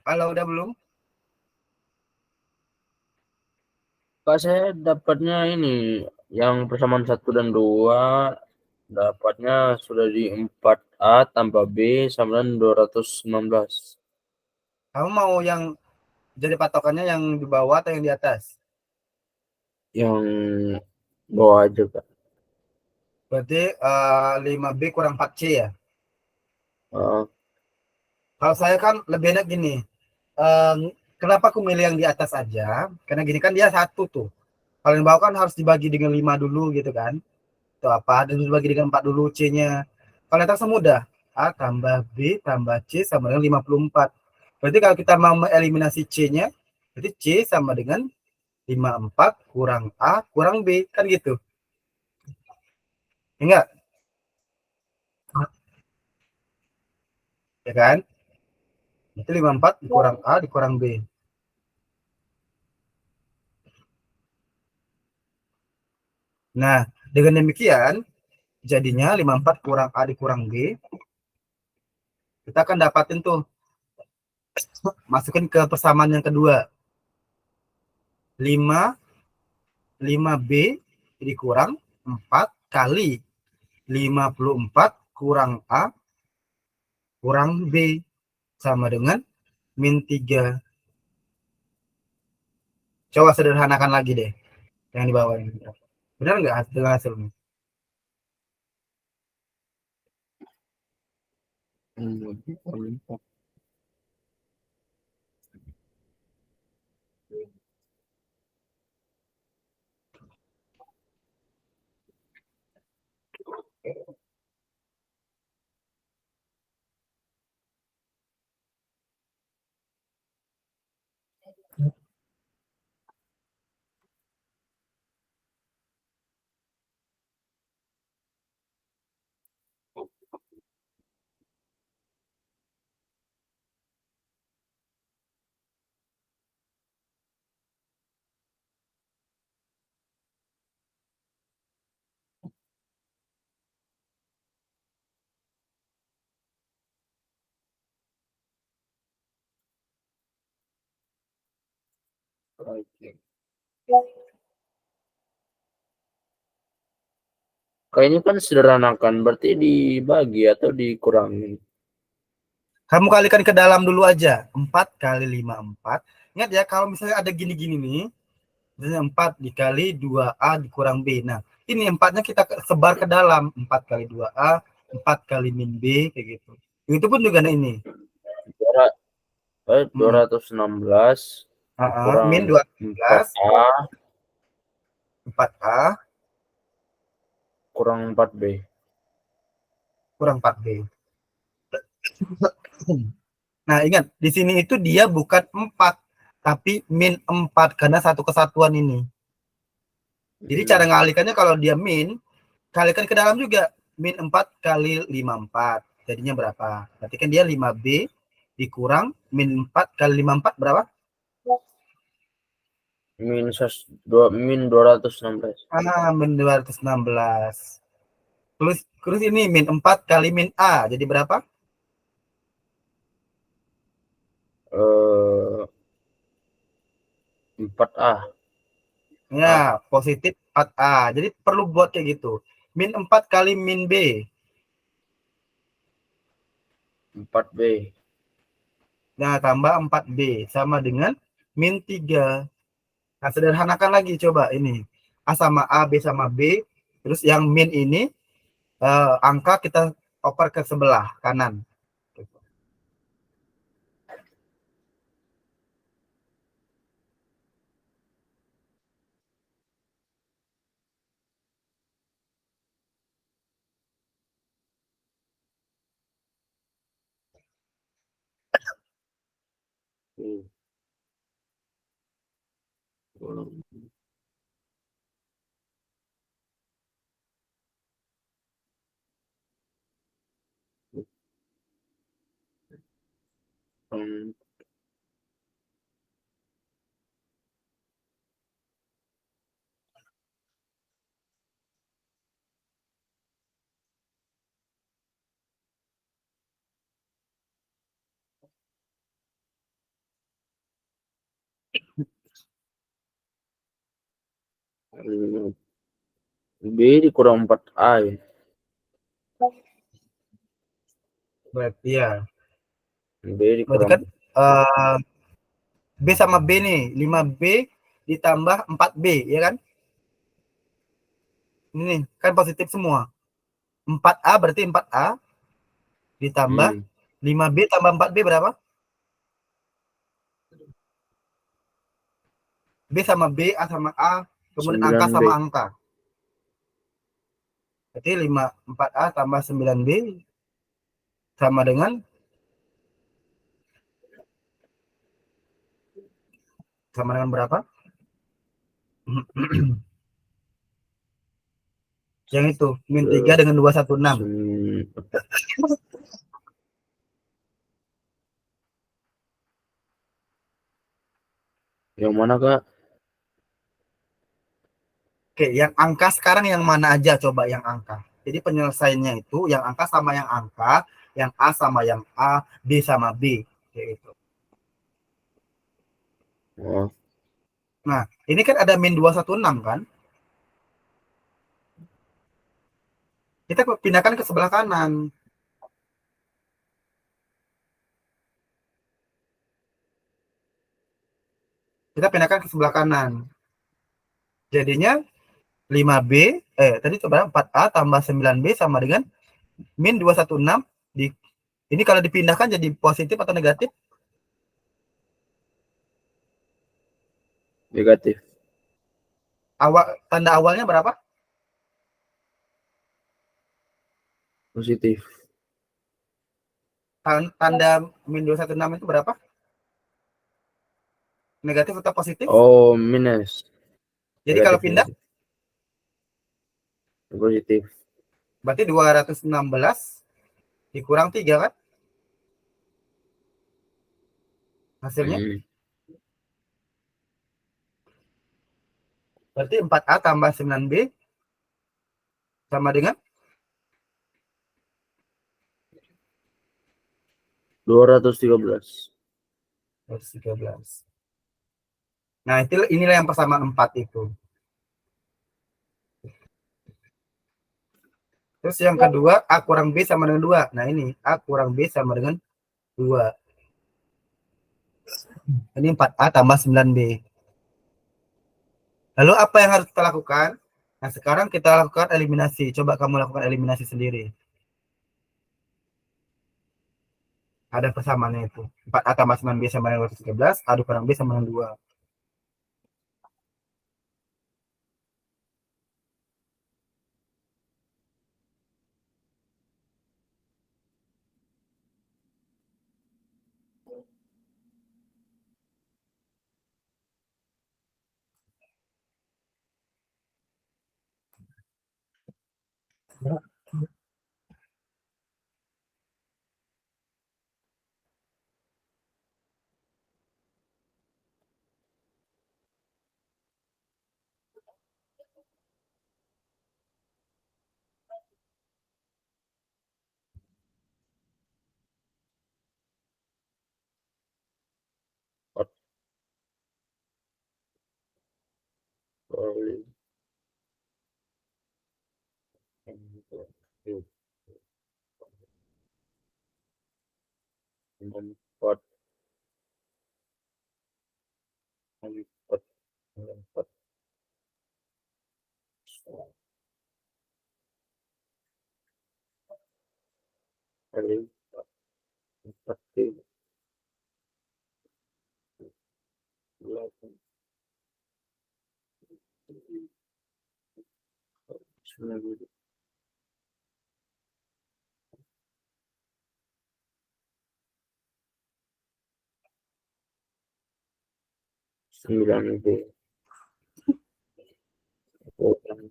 Kalau udah belum? Kak, saya dapatnya ini yang persamaan 1 dan 2 dapatnya sudah di 4A tambah B sama dengan 216. Kamu mau yang jadi patokannya yang di bawah atau yang di atas? Yang bawah aja, Kak. Berarti 5B kurang 4C ya. Ah, Kalau saya kan lebih enak gini. eh, Kenapa aku milih yang di atas aja? Karena gini kan dia satu tuh. Kalau yang bawah kan harus dibagi dengan 5 dulu gitu kan. Itu apa? Dan dibagi dengan 4 dulu C-nya. Kalau yang atas mudah. A tambah B tambah C sama dengan 54. Berarti kalau kita mau mengeliminasi C-nya, berarti C sama dengan 54 kurang A kurang B. Kan gitu. Enggak? Ya kan? Itu 54 dikurang A dikurang B. Nah, dengan demikian, jadinya 54 kurang A dikurang B, kita akan dapatin tuh, masukin ke persamaan yang kedua. 5, 5B dikurang 4 kali 54 kurang A kurang B sama dengan -3. Coba sederhanakan lagi deh yang di bawah ini. Benar nggak dengan hasilnya? oke. Kayaknya kan sederhanakan, berarti dibagi atau dikurangi. Kamu kalikan ke dalam dulu aja. 4 kali 5, 4. Ingat ya, kalau misalnya ada gini-gini nih, misalnya 4 dikali 2A dikurang B. Nah, ini 4-nya kita sebar ke dalam. 4 kali 2A, 4 kali min B, kayak gitu. Itu pun juga ini. 216 Min dikurang 216, 4A 4A, kurang 4B. kurang 4B. Nah, ingat, di sini itu dia bukan 4, tapi min 4, karena satu kesatuan ini. Jadi cara ngalikannya kalau dia min, kalikan ke dalam juga. Min 4 kali 54. Jadinya berapa? Berarti kan dia 5B dikurang min 4 kali 54 berapa? Min 216. Min 216. Terus ini min 4 kali min A. Jadi berapa? 4A. Ya, positif 4A. Jadi perlu buat kayak gitu. Min 4 kali min B. 4B. Nah, tambah 4B. Sama dengan min 3. Nah, sederhanakan lagi coba ini. A sama A, B sama B. Terus yang min ini angka kita oper ke sebelah kanan. B dikurang 4A ya. Berarti ya. B Berarti dikurang kan eh, B sama B nih, 5B ditambah 4B, ya kan? Ini nih, kan positif semua. 4A berarti 4A ditambah 5B tambah 4B berapa? B sama B, A sama A, kemudian angka 9B. sama angka. Berarti 4A tambah 9B sama dengan berapa? Yang itu, min 3 dengan 216. Yang mana Kak? Oke, yang angka sekarang yang mana aja coba yang angka. Jadi penyelesaiannya itu yang angka sama yang angka, yang A sama yang A, B sama B. Oke, itu. Oh, Nah, ini kan ada min 216 kan? Kita pindahkan ke sebelah kanan. Kita pindahkan ke sebelah kanan. Jadinya 5B, tadi coba 4A tambah 9B sama dengan min 216. Ini kalau dipindahkan jadi positif atau negatif? negatif. Tanda awalnya berapa? Positif. Tanda min 216 itu berapa? Negatif atau positif? Oh, minus. Jadi kalau Negatif, pindah, negatif. Positif. berarti 216 dikurang 3 kan? Hasilnya. Berarti 4A tambah 9B sama dengan 213. 113. Nah, inilah yang persamaan 4 itu. Terus yang kedua, A kurang B sama dengan 2. Nah, ini A kurang B sama dengan 2. Ini 4A tambah 9B. Lalu apa yang harus kita lakukan? Nah, sekarang kita lakukan eliminasi. Coba kamu lakukan eliminasi sendiri. Ada persamaannya itu. 4A tambah 9B sama dengan 213. A kurang B sama dengan 2. 4 kali 4 4 4 kali 4 8 9 9B. Kurang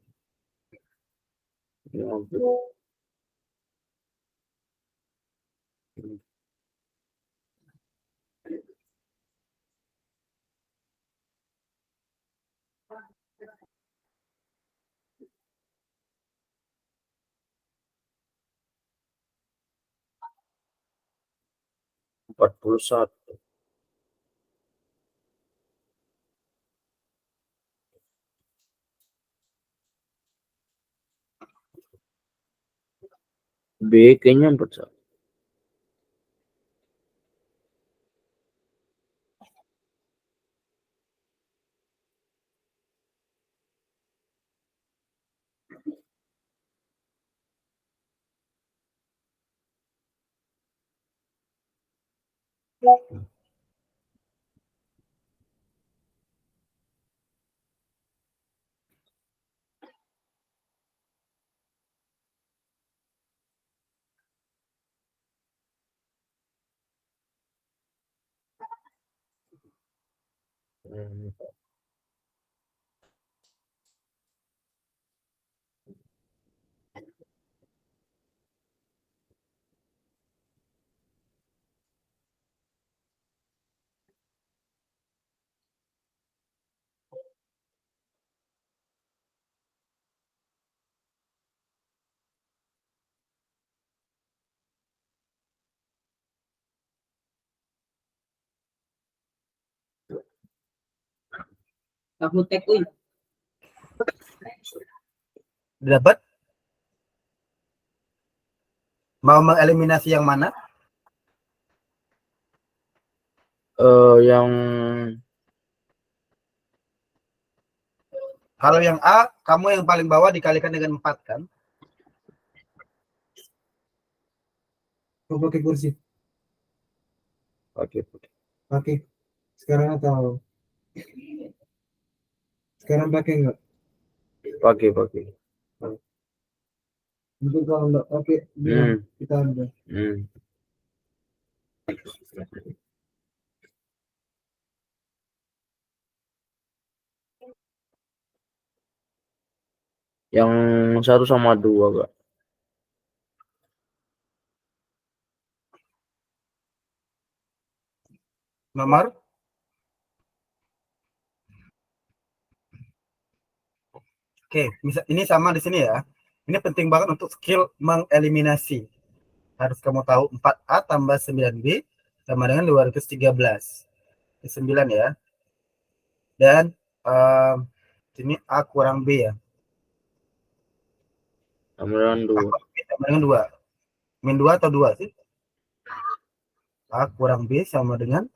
15. 41. kayaknya 41. Aku tek uy. Dapat? Mau mengeliminasi yang mana? Yang Kalau yang A, kamu yang paling bawah dikalikan dengan 4 kan? Kau pakai kursi. pakai Pakai. Sekarang atau sekarang pakai enggak? pakai. Untuk kalau enggak pakai, bilang kita ambil. Yang 1 sama 2 Kak. Nomor? Oke, ini sama di sini ya. Ini penting banget untuk skill mengeliminasi. Harus kamu tahu 4A tambah 9B sama dengan 213. Ini 9 ya. Dan ini A kurang B ya. Sama dengan 2. Sama dengan 2. Min 2 atau 2 sih? A kurang B sama dengan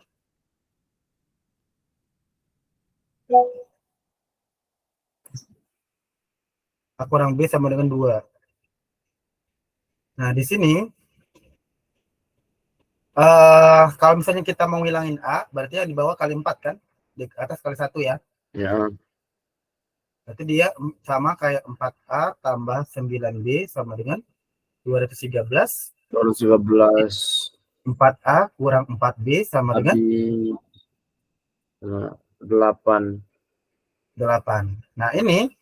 A kurang B sama dengan 2. Nah, di sini kalau misalnya kita mau ngilangin A, berarti yang di bawah kali 4 kan? Di atas kali 1 ya. Ya. Berarti dia sama kayak 4A tambah 9B sama dengan 213. 213 4A kurang 4B sama dengan tadi 8. 8. Nah, ini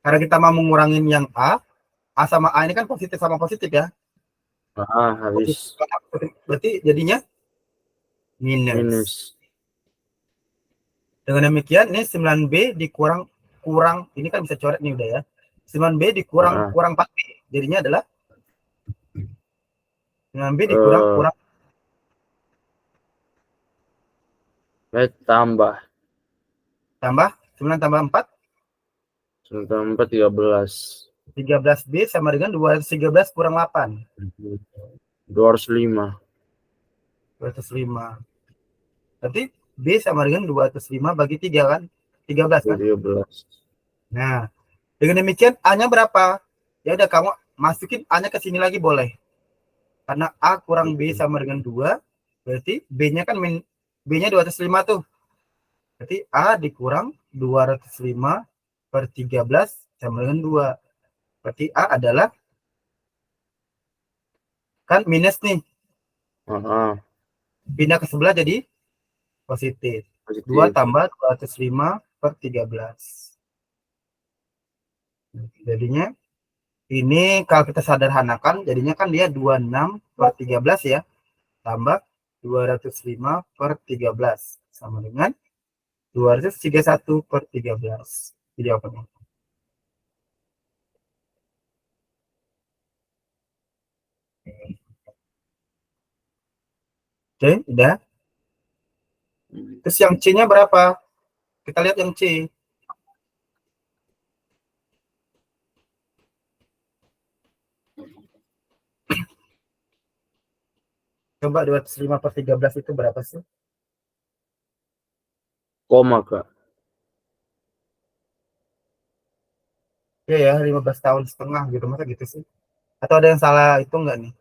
karena kita mau mengurangin yang A sama A ini kan positif sama positif ya. Habis. Berarti jadinya minus. Minus. Dengan demikian ini 9B dikurang ini kan bisa coret nih udah ya. 9B dikurang 4B. Jadinya adalah 9B dikurang tambah 9 tambah 4 13. 13B sama dengan 213 kurang 8. 205. 205. Berarti B sama dengan 205 bagi 3 kan? 13 kan? 13. Nah, dengan demikian A-nya berapa? Ya udah kamu masukin A-nya ke sini lagi boleh. Karena A kurang B sama dengan 2, berarti B-nya kan B-nya 205 tuh. Berarti A dikurang 205 per 13 sama dengan 2. Berarti A adalah kan minus nih. Pindah ke sebelah jadi positif. 2 tambah 205 per 13. Jadinya ini kalau kita sederhanakan jadinya kan dia 26 per 13 ya. Tambah 205 per 13 sama dengan 231 per 13. Jadi jawabannya. Oke, udah. Terus yang C-nya berapa? Kita lihat yang C. Coba 205/13 itu berapa sih? Koma, Kak. Iya ya, 15 tahun setengah gitu. Masa gitu sih? Atau ada yang salah itu enggak nih?